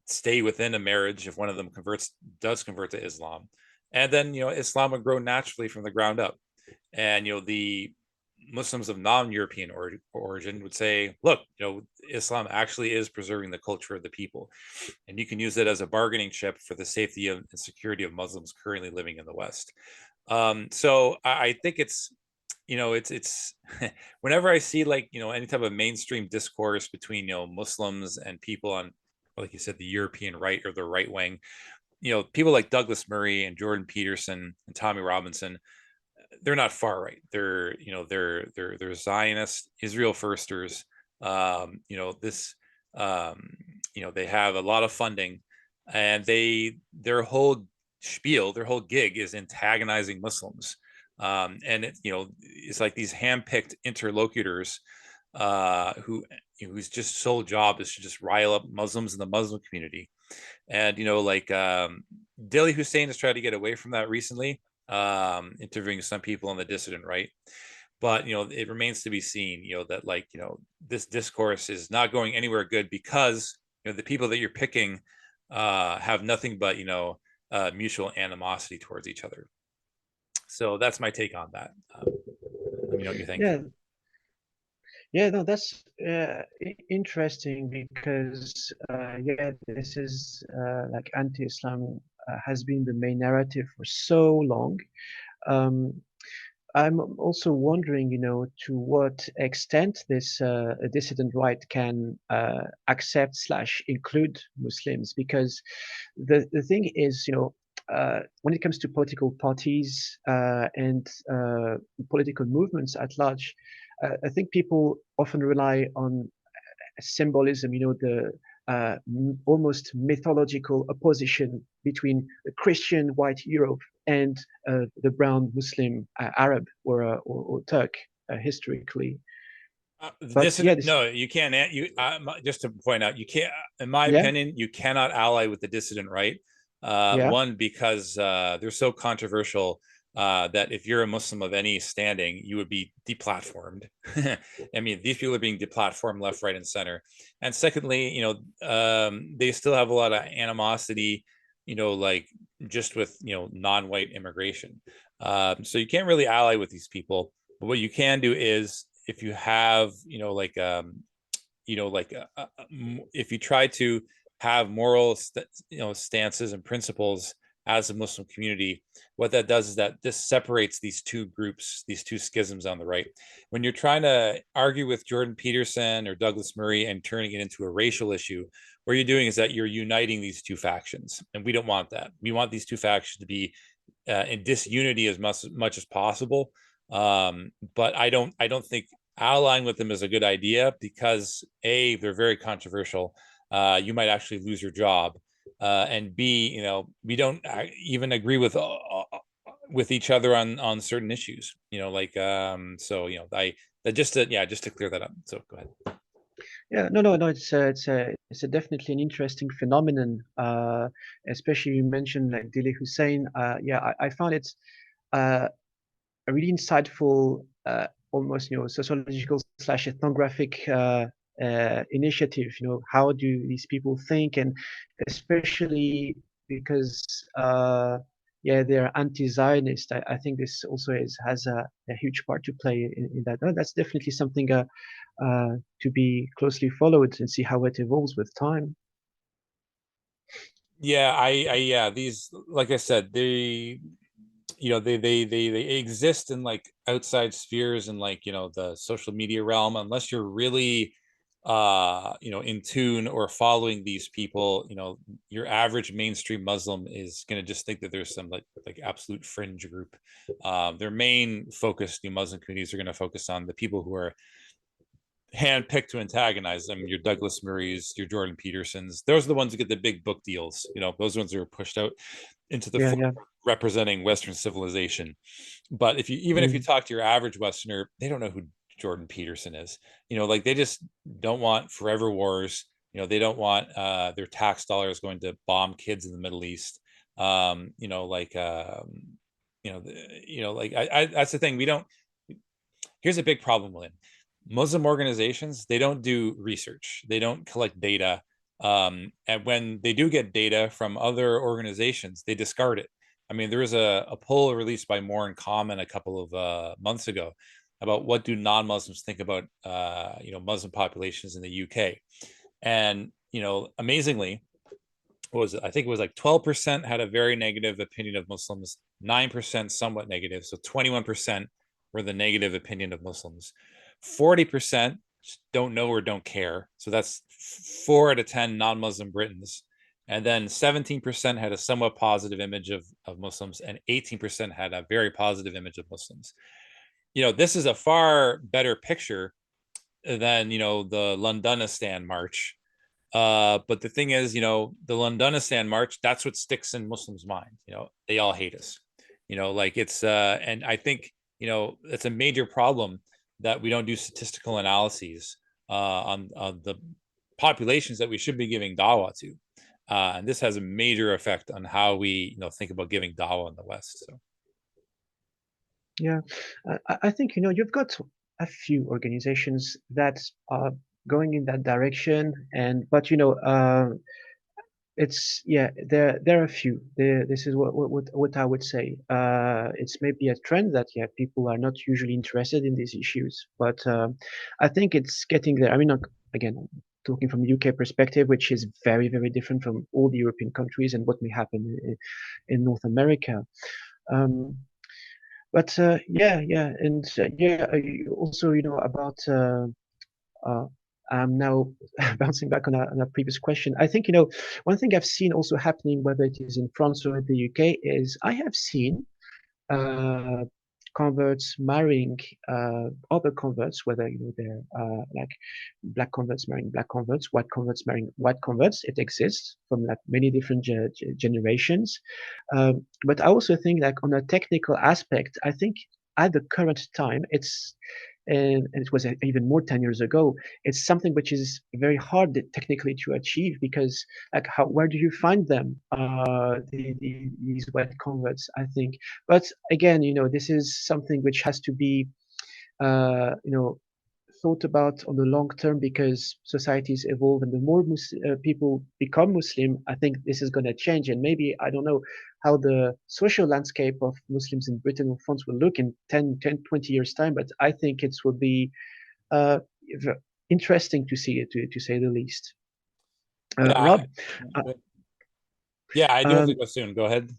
stay within a marriage if one of them does convert to Islam, and then Islam would grow naturally from the ground up. And the Muslims of non-European origin would say, look, Islam actually is preserving the culture of the people, and you can use it as a bargaining chip for the safety and security of Muslims currently living in the West. So I think it's whenever I see any type of mainstream discourse between Muslims and people on, like you said, the European right or the right wing, people like Douglas Murray and Jordan Peterson and Tommy Robinson, they're not far right. They're Zionist, Israel firsters. They have a lot of funding, and their whole spiel, their whole gig is antagonizing Muslims. And it's like these hand-picked interlocutors whose just sole job is to just rile up Muslims in the Muslim community. And Dilly Hussein has tried to get away from that recently, interviewing some people on the dissident right. But it remains to be seen that this discourse is not going anywhere good, because the people that you're picking have nothing but mutual animosity towards each other. So that's my take on that. Let me know what you think. Yeah, yeah, no, that's interesting because yeah, this is like anti-Islam has been the main narrative for so long. Um, I'm also wondering, to what extent this dissident right can accept slash include Muslims, because the thing is, when it comes to political parties and political movements at large, I think people often rely on symbolism, the almost mythological opposition between the Christian white Europe and the brown Muslim Arab or Turk historically. But yeah, Dissident, no, you can't. Just to point out, you can't. In my yeah, opinion, you cannot ally with the dissident right. yeah, One, because they're so controversial that if you're a Muslim of any standing, you would be deplatformed. I mean, these people are being deplatformed left, right, and center. And secondly, they still have a lot of animosity, like just with non-white immigration. So you can't really ally with these people. But what you can do is, if you have if you try to have moral stances and principles as a Muslim community, what that does is that this separates these two groups, these two schisms on the right. When you're trying to argue with Jordan Peterson or Douglas Murray and turning it into a racial issue, what you're doing is that you're uniting these two factions, and we don't want that. We want these two factions to be in disunity as much as possible. But I don't think allying with them is a good idea, because A, they're very controversial. You might actually lose your job, and B, we don't even agree with each other on certain issues. So I that just to clear that up. So go ahead. yeah. No, no, no. It's definitely an interesting phenomenon. Especially you mentioned like Dili Hussein. Yeah, I found it a really insightful, almost sociological slash ethnographic initiative. How do these people think, and especially because yeah, they're anti-Zionist. I think this also has a huge part to play in that. No, that's definitely something to be closely followed and see how it evolves with time. Yeah, yeah, these, like I said, they exist in like outside spheres and like the social media realm. Unless you're really in tune or following these people, your average mainstream Muslim is going to just think that there's some like absolute fringe group. Their main focus, Muslim communities, are going to focus on the people who are handpicked to antagonize them. Your Douglas Murrays, your Jordan Petersons, those are the ones who get the big book deals. Those ones who are pushed out into the Yeah, yeah. representing Western civilization. But if you Mm. talk to your average Westerner, they don't know who Jordan Peterson is. Like they just don't want forever wars. They don't want their tax dollars going to bomb kids in the Middle East. That's the thing. We don't. Here's a big problem, Lynn. Muslim organizations, they don't do research. They don't collect data. And when they do get data from other organizations, they discard it. I mean, there was a poll released by More in Common a couple of months ago about what do non-Muslims think about Muslim populations in the UK. And amazingly, what was it? I think it was like 12% had a very negative opinion of Muslims, 9% somewhat negative. So 21% were the negative opinion of Muslims. 40% don't know or don't care. So that's 4 out of 10 non-Muslim Britons. And then 17% had a somewhat positive image of Muslims, and 18% had a very positive image of Muslims. This is a far better picture than, the Londonistan March. But the thing is, the Londonistan March, that's what sticks in Muslims' mind. They all hate us. And I think, it's a major problem that we don't do statistical analyses on the populations that we should be giving dawah to. And this has a major effect on how we, think about giving dawah in the West. So. Yeah, I think you've got a few organizations that are going in that direction. And but it's yeah, there are a few. This is what I would say. It's maybe a trend that yeah, people are not usually interested in these issues, but I think it's getting there. I mean, again, talking from the UK perspective, which is very very different from all the European countries and what may happen in North America. Um, but yeah, and yeah, also about. Uh, I'm now bouncing back on a previous question. I think, one thing I've seen also happening, whether it is in France or in the UK, is I have seen uh, converts marrying other converts, whether they're like black converts marrying black converts, white converts marrying white converts. It exists from like many different generations. But I also think like on a technical aspect, I think at the current time, and it was even more 10 years ago, it's something which is very hard technically to achieve because like where do you find them, these wet converts, I think. But again, this is something which has to be thought about on the long term because societies evolve and the more people become Muslim, I think this is going to change. And maybe, I don't know how the social landscape of Muslims in Britain or France will look in 20 years time, but I think it will be uh, interesting to see it, to say the least. Yeah. Rob, uh, Yeah, I do have to um, go soon. Go ahead.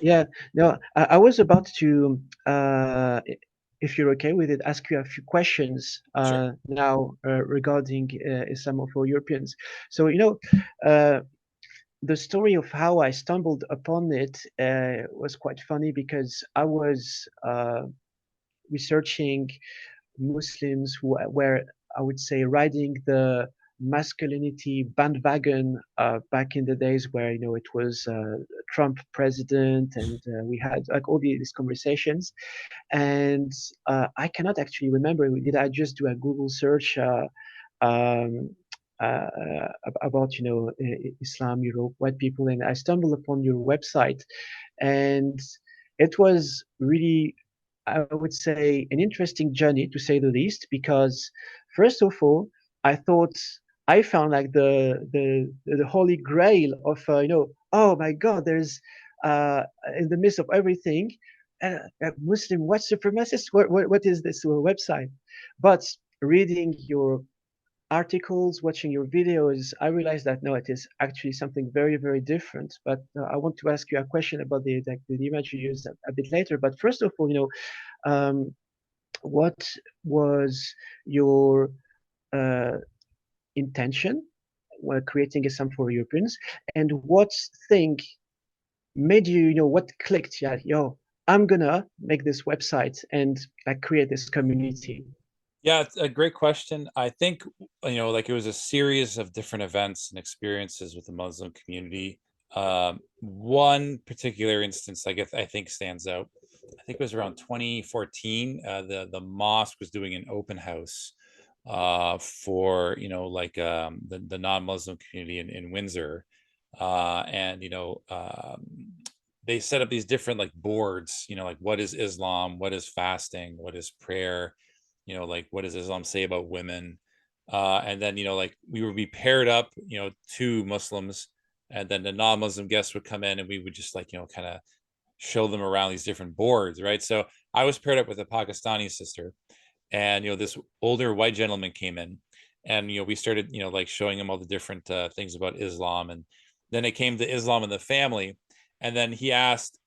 yeah, no, I was about to, if you're okay with it, ask you a few questions Sure. now regarding Islam for Europeans. So, uh, the story of how I stumbled upon it was quite funny because I was researching Muslims who were, I would say, riding the masculinity bandwagon back in the days where it was Trump president, and we had like all these conversations. And I cannot actually remember. Did I just do a Google search um, about Islam, Europe, white people, and I stumbled upon your website, and it was really, I would say, an interesting journey to say the least, because first of all, I thought I found like the holy grail of oh my God, there's in the midst of everything, a Muslim white supremacist. What is this website? But reading your articles, watching your videos, I realized that no, it is actually something very, very different. But I want to ask you a question about the image you used a bit later. But first of all, um, what was your uh, intention while creating Islam for Europeans, and what thing made you, what clicked? Yeah, I'm gonna make this website and like create this community. Yeah, it's a great question. I think, like it was a series of different events and experiences with the Muslim community. One particular instance, I think stands out. I think it was around 2014. The mosque was doing an open house for the non-Muslim community in Windsor, and they set up these different like boards. Like what is Islam, what is fasting, what is prayer, like what does Islam say about women, and then like we would be paired up, two Muslims, and then the non-Muslim guests would come in, and we would just like kind of show them around these different boards, right? So I was paired up with a Pakistani sister, and this older white gentleman came in, and we started like showing him all the different things about Islam, and then it came to Islam and the family, and then he asked,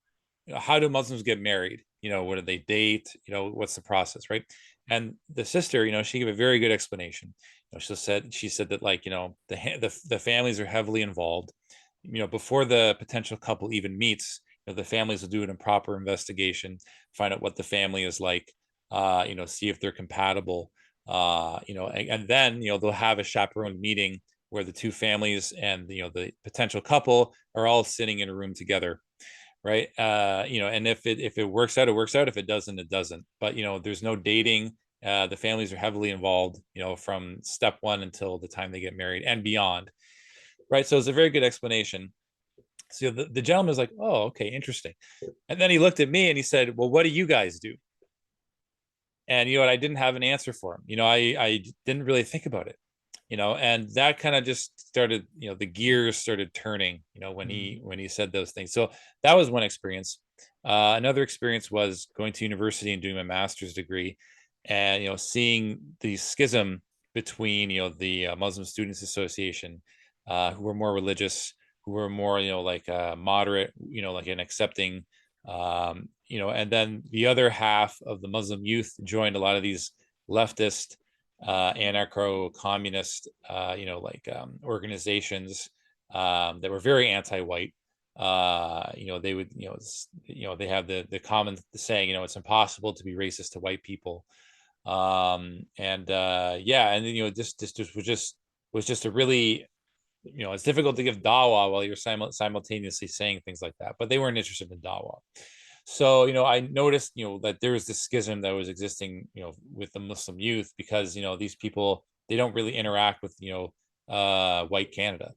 how do Muslims get married? What do they date? What's the process, right? And the sister, she gave a very good explanation. She said that like the families are heavily involved. Before the potential couple even meets, the families will do an improper investigation, find out what the family is like, see if they're compatible, and then they'll have a chaperone meeting where the two families and the potential couple are all sitting in a room together, right? And if it works out, it works out. If it doesn't, it doesn't. But there's no dating. The families are heavily involved, from step one until the time they get married and beyond, right? So it's a very good explanation. So the gentleman was like, "Oh, okay, interesting." And then he looked at me and he said, "Well, what do you guys do?" And I didn't have an answer for him. I didn't really think about it. and that kind of just started, the gears started turning, when he said those things. So that was one experience. Another experience was going to university and doing my master's degree, and seeing the schism between the Muslim Students Association, who were more religious, who were more like moderate, like an accepting, and then the other half of the Muslim youth joined a lot of these leftist, anarcho-communist, organizations that were very anti-white. They would, they have the common saying, it's impossible to be racist to white people. And then this was just a really, it's difficult to give dawah while you're simultaneously saying things like that, but they weren't interested in dawah. So, I noticed, that there was this schism that was existing, with the Muslim youth, because, these people, they don't really interact with, white Canada.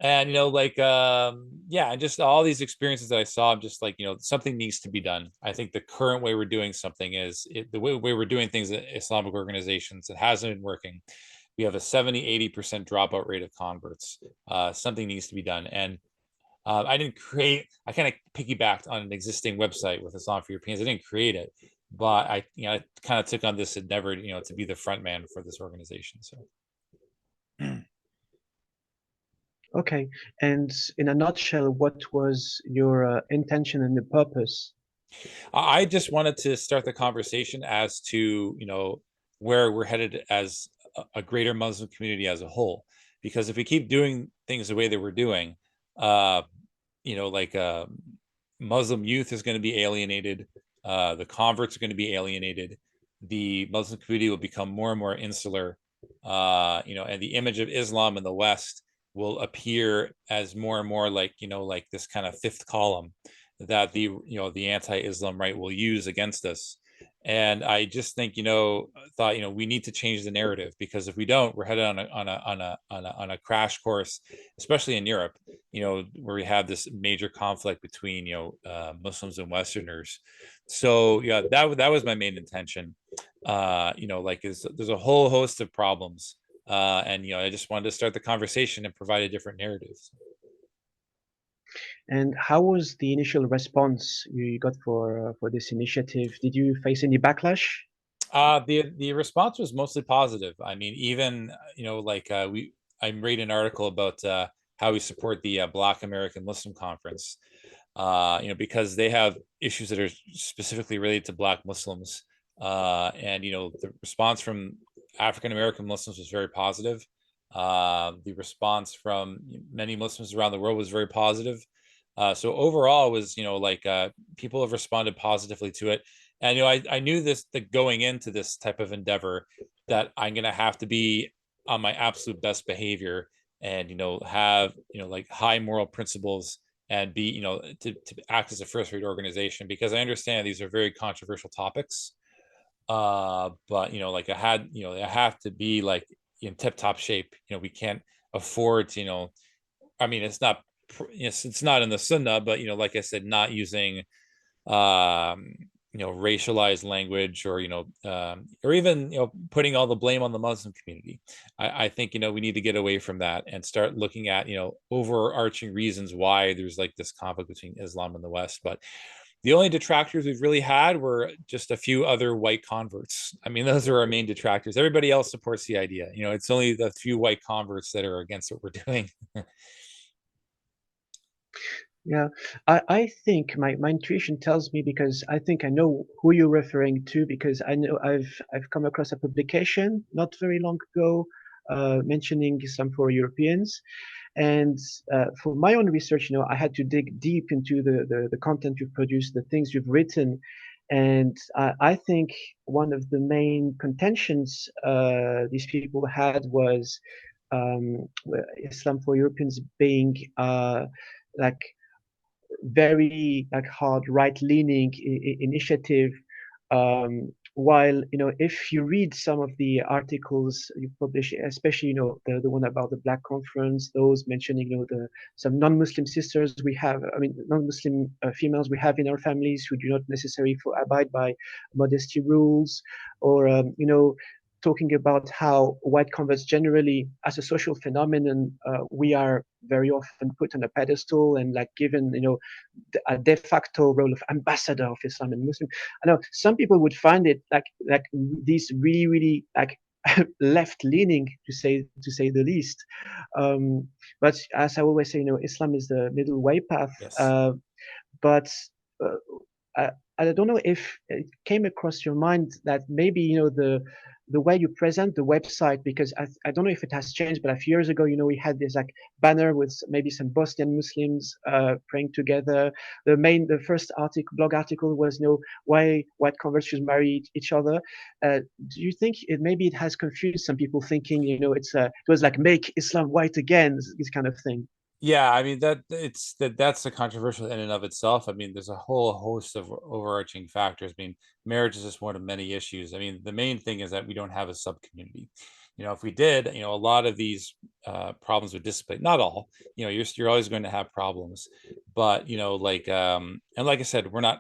And, and just all these experiences that I saw, I'm just like, something needs to be done. I think the current way we're doing something is the way we're doing things at Islamic organizations, it hasn't been working. We have a 70-80% dropout rate of converts. Something needs to be done. And I kind of piggybacked on an existing website with Islam for Europeans. I didn't create it, but I kind of took on this endeavor, to be the front man for this organization. So. Okay, and in a nutshell, what was your intention and the purpose? I just wanted to start the conversation as to, where we're headed as a greater Muslim community as a whole. Because if we keep doing things the way that we're doing, Muslim youth is going to be alienated. The converts are going to be alienated. The Muslim community will become more and more insular, and the image of Islam in the West will appear as more and more like, like this kind of fifth column that the anti-Islam right will use against us. And I just think, thought, we need to change the narrative, because if we don't, we're headed on a crash course, especially in Europe, where we have this major conflict between, Muslims and Westerners. So yeah, that was my main intention. There's a whole host of problems. And I just wanted to start the conversation and provide a different narrative. And how was the initial response you got for this initiative? Did you face any backlash? The response was mostly positive. I mean, even I read an article about how we support the Black American Muslim Conference, because they have issues that are specifically related to Black Muslims, and the response from African American Muslims was very positive. The response from many Muslims around the world was very positive. So overall, it was people have responded positively to it. And I knew this, that going into this type of endeavor, that I'm gonna have to be on my absolute best behavior, and have like high moral principles, and be to act as a first-rate organization, because I understand these are very controversial topics. But I have to be like in tip-top shape. We can't afford to, I mean, it's not in the Sunnah, but like I said, not using racialized language, or or even putting all the blame on the Muslim community. I think we need to get away from that and start looking at overarching reasons why there's like this conflict between Islam and the West. But the only detractors we've really had were just a few other white converts. I mean, those are our main detractors. Everybody else supports the idea. It's only the few white converts that are against what we're doing. Yeah, I think my intuition tells me, because I think I know who you're referring to, because I know I've come across a publication not very long ago mentioning Islam for Europeans. And for my own research, I had to dig deep into the content you've produced, the things you've written. And I think one of the main contentions these people had was Islam for Europeans being like very like hard right-leaning initiative. While if you read some of the articles you publish, especially the one about the Black Conference, those mentioning some non-Muslim sisters we have, I mean non-Muslim females we have in our families who do not necessarily abide by modesty rules, or talking about how white converts generally, as a social phenomenon, we are very often put on a pedestal and like given, a de facto role of ambassador of Islam and Muslim. I know some people would find it like these really, really like left leaning to say the least. But as I always say, Islam is the middle way path. Yes. But uh, I, I don't know if it came across your mind that maybe the way you present the website, because I don't know if it has changed, but a few years ago, we had this like banner with maybe some Bosnian Muslims praying together. The first blog article was why white converts should marry each other. Do you think maybe it has confused some people, thinking it was like make Islam white again, this kind of thing? Yeah, I mean that's a controversial in and of itself. I mean, there's a whole host of overarching factors. I mean, marriage is just one of many issues. I mean, the main thing is that we don't have a sub community. If we did, a lot of these problems would dissipate. Not all. You're always going to have problems, but and like I said, we're not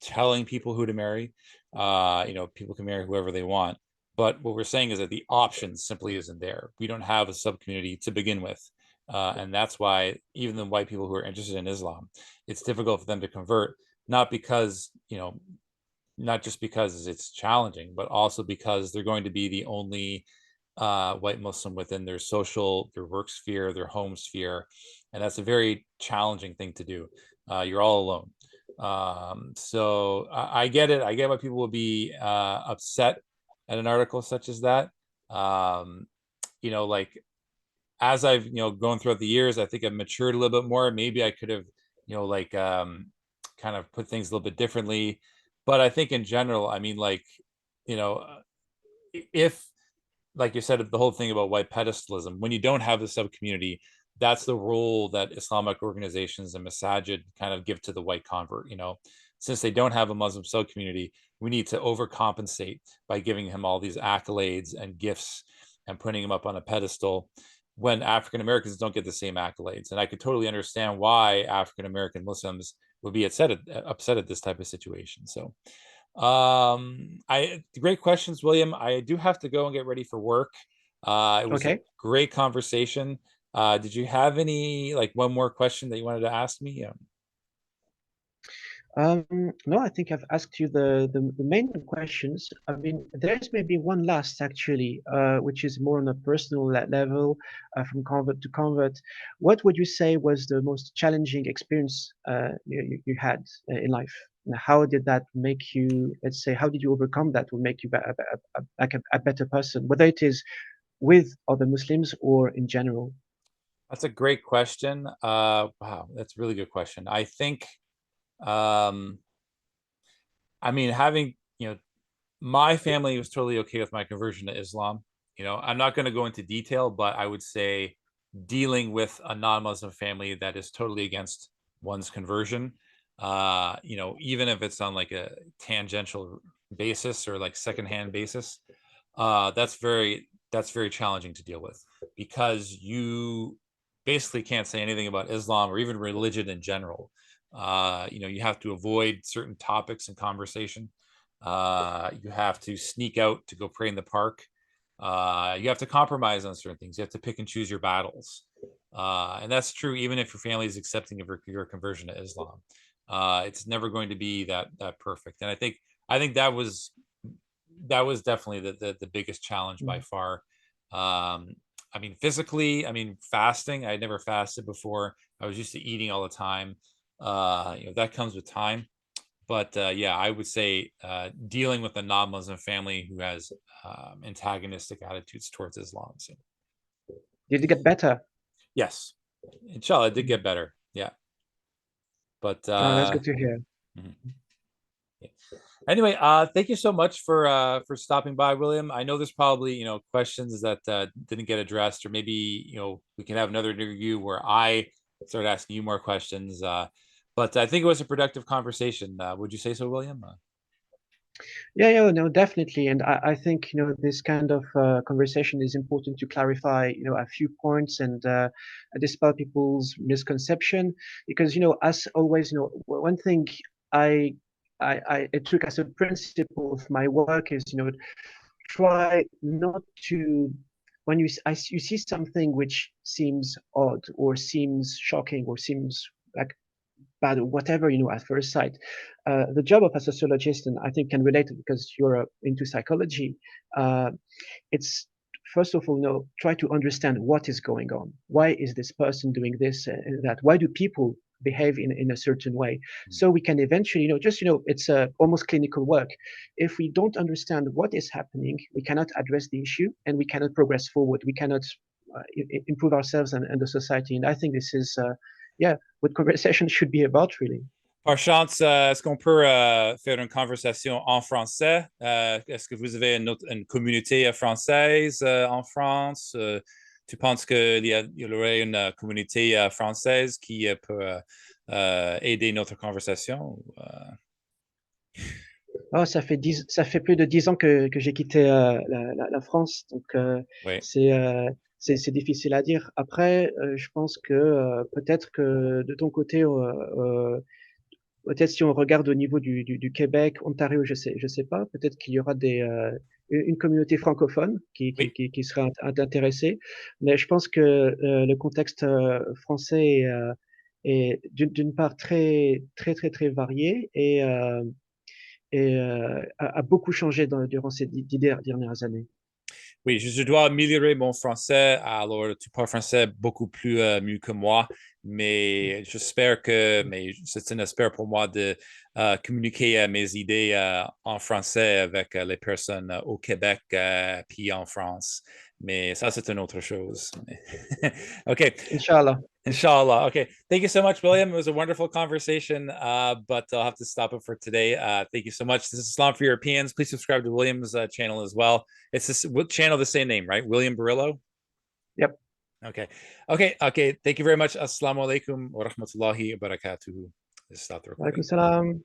telling people who to marry. People can marry whoever they want. But what we're saying is that the option simply isn't there. We don't have a sub community to begin with. And that's why even the white people who are interested in Islam, it's difficult for them to convert, not because, not just because it's challenging, but also because they're going to be the only white Muslim within their social, their work sphere, their home sphere. And that's a very challenging thing to do. You're all alone. So I get it. I get why people will be upset at an article such as that. Like as I've gone throughout the years, I think I've matured a little bit more. Maybe I could have kind of put things a little bit differently, but I think in general, I mean, you know if, like you said, the whole thing about white pedestalism, when you don't have the sub community, that's the role that Islamic organizations and masajid kind of give to the white convert. Since they don't have a Muslim sub community, we need to overcompensate by giving him all these accolades and gifts and putting him up on a pedestal when African Americans don't get the same accolades. And I could totally understand why African American Muslims would be upset at this type of situation. So great questions, William. I do have to go and get ready for work. It was a Okay. great conversation. Did you have any, like, one more question that you wanted to ask me? No, I think I've asked you the main questions. I mean, there's maybe one last actually, which is more on a personal level, from convert to convert. What would you say was the most challenging experience you had in life? And how did that make you, let's say, how did you overcome that to make you like a better person, whether it is with other Muslims or in general? That's a great question. Wow, that's a really good question. I think, um, I mean, having, my family was totally okay with my conversion to Islam. I'm not going to go into detail, but I would say dealing with a non-Muslim family that is totally against one's conversion, even if it's on like a tangential basis or like secondhand basis, that's very challenging to deal with, because you basically can't say anything about Islam or even religion in general. You have to avoid certain topics in conversation. You have to sneak out to go pray in the park. You have to compromise on certain things. You have to pick and choose your battles. And that's true even if your family is accepting of your conversion to Islam. It's never going to be that perfect. And I think that was definitely the biggest challenge by Mm. far. I mean, physically, I mean, fasting, I never fasted before. I was used to eating all the time. That comes with time. But yeah, I would say dealing with a non-Muslim family who has antagonistic attitudes towards Islam. So Did it get better? yes, inshallah, it did Mm. get better. Yeah, but Oh, that's good to hear. mhm. Yeah. Anyway, thank you so much for stopping by, William. I know there's probably questions that didn't get addressed, or maybe we can have another interview where I start asking you more questions. But I think it was a productive conversation. Would you say so, William? Yeah, yeah, no, definitely. And I think, this kind of conversation is important to clarify, a few points and dispel people's misconception. Because, as always, one thing I took as a principle of my work is, try not to, when you see something which seems odd or seems shocking or seems like bad or whatever, at first sight, the job of a sociologist, and I think can relate because you're into psychology, it's first of all, try to understand what is going on. Why is this person doing this and that? Why do people behave in a certain way? So we can eventually, it's almost clinical work. If we don't understand what is happening, we cannot address the issue and we cannot progress forward. We cannot improve ourselves and the society. And I think this is, what conversation should be about, really. Par chance, est-ce qu'on peut faire une conversation en français? Est-ce que vous avez une communauté française en France? Tu penses qu'il y aurait une communauté française qui peut aider notre conversation? Oh, ça fait plus de 10 ans que j'ai quitté la France, donc Oui. c'est difficile à dire. Après, je pense que peut-être que de ton côté, peut-être si on regarde au niveau du Québec, Ontario, je sais pas, peut-être qu'il y aura une communauté francophone Oui. qui sera intéressée. Mais je pense que le contexte français est d'une part très, très, très, très varié et a beaucoup changé durant ces 10 dernières années. Oui, je dois améliorer mon français. Alors, tu parles français beaucoup plus mieux que moi, mais j'espère mais c'est un espère pour moi de communiquer mes idées en français avec les personnes au Québec puis en France. Mais ça, c'est une autre chose. OK. Inshallah. Inshallah. Okay. Thank you so much, William. It was a wonderful conversation, but I'll have to stop it for today. Thank you so much. This is Islam for Europeans. Please subscribe to William's channel as well. It's this channel, the same name, right? William Barillo. Yep. Okay. Okay. Thank you very much. Assalamu alaikum wa rahmatullahi wa barakatuhu. Stop the recording. Walaikum salam.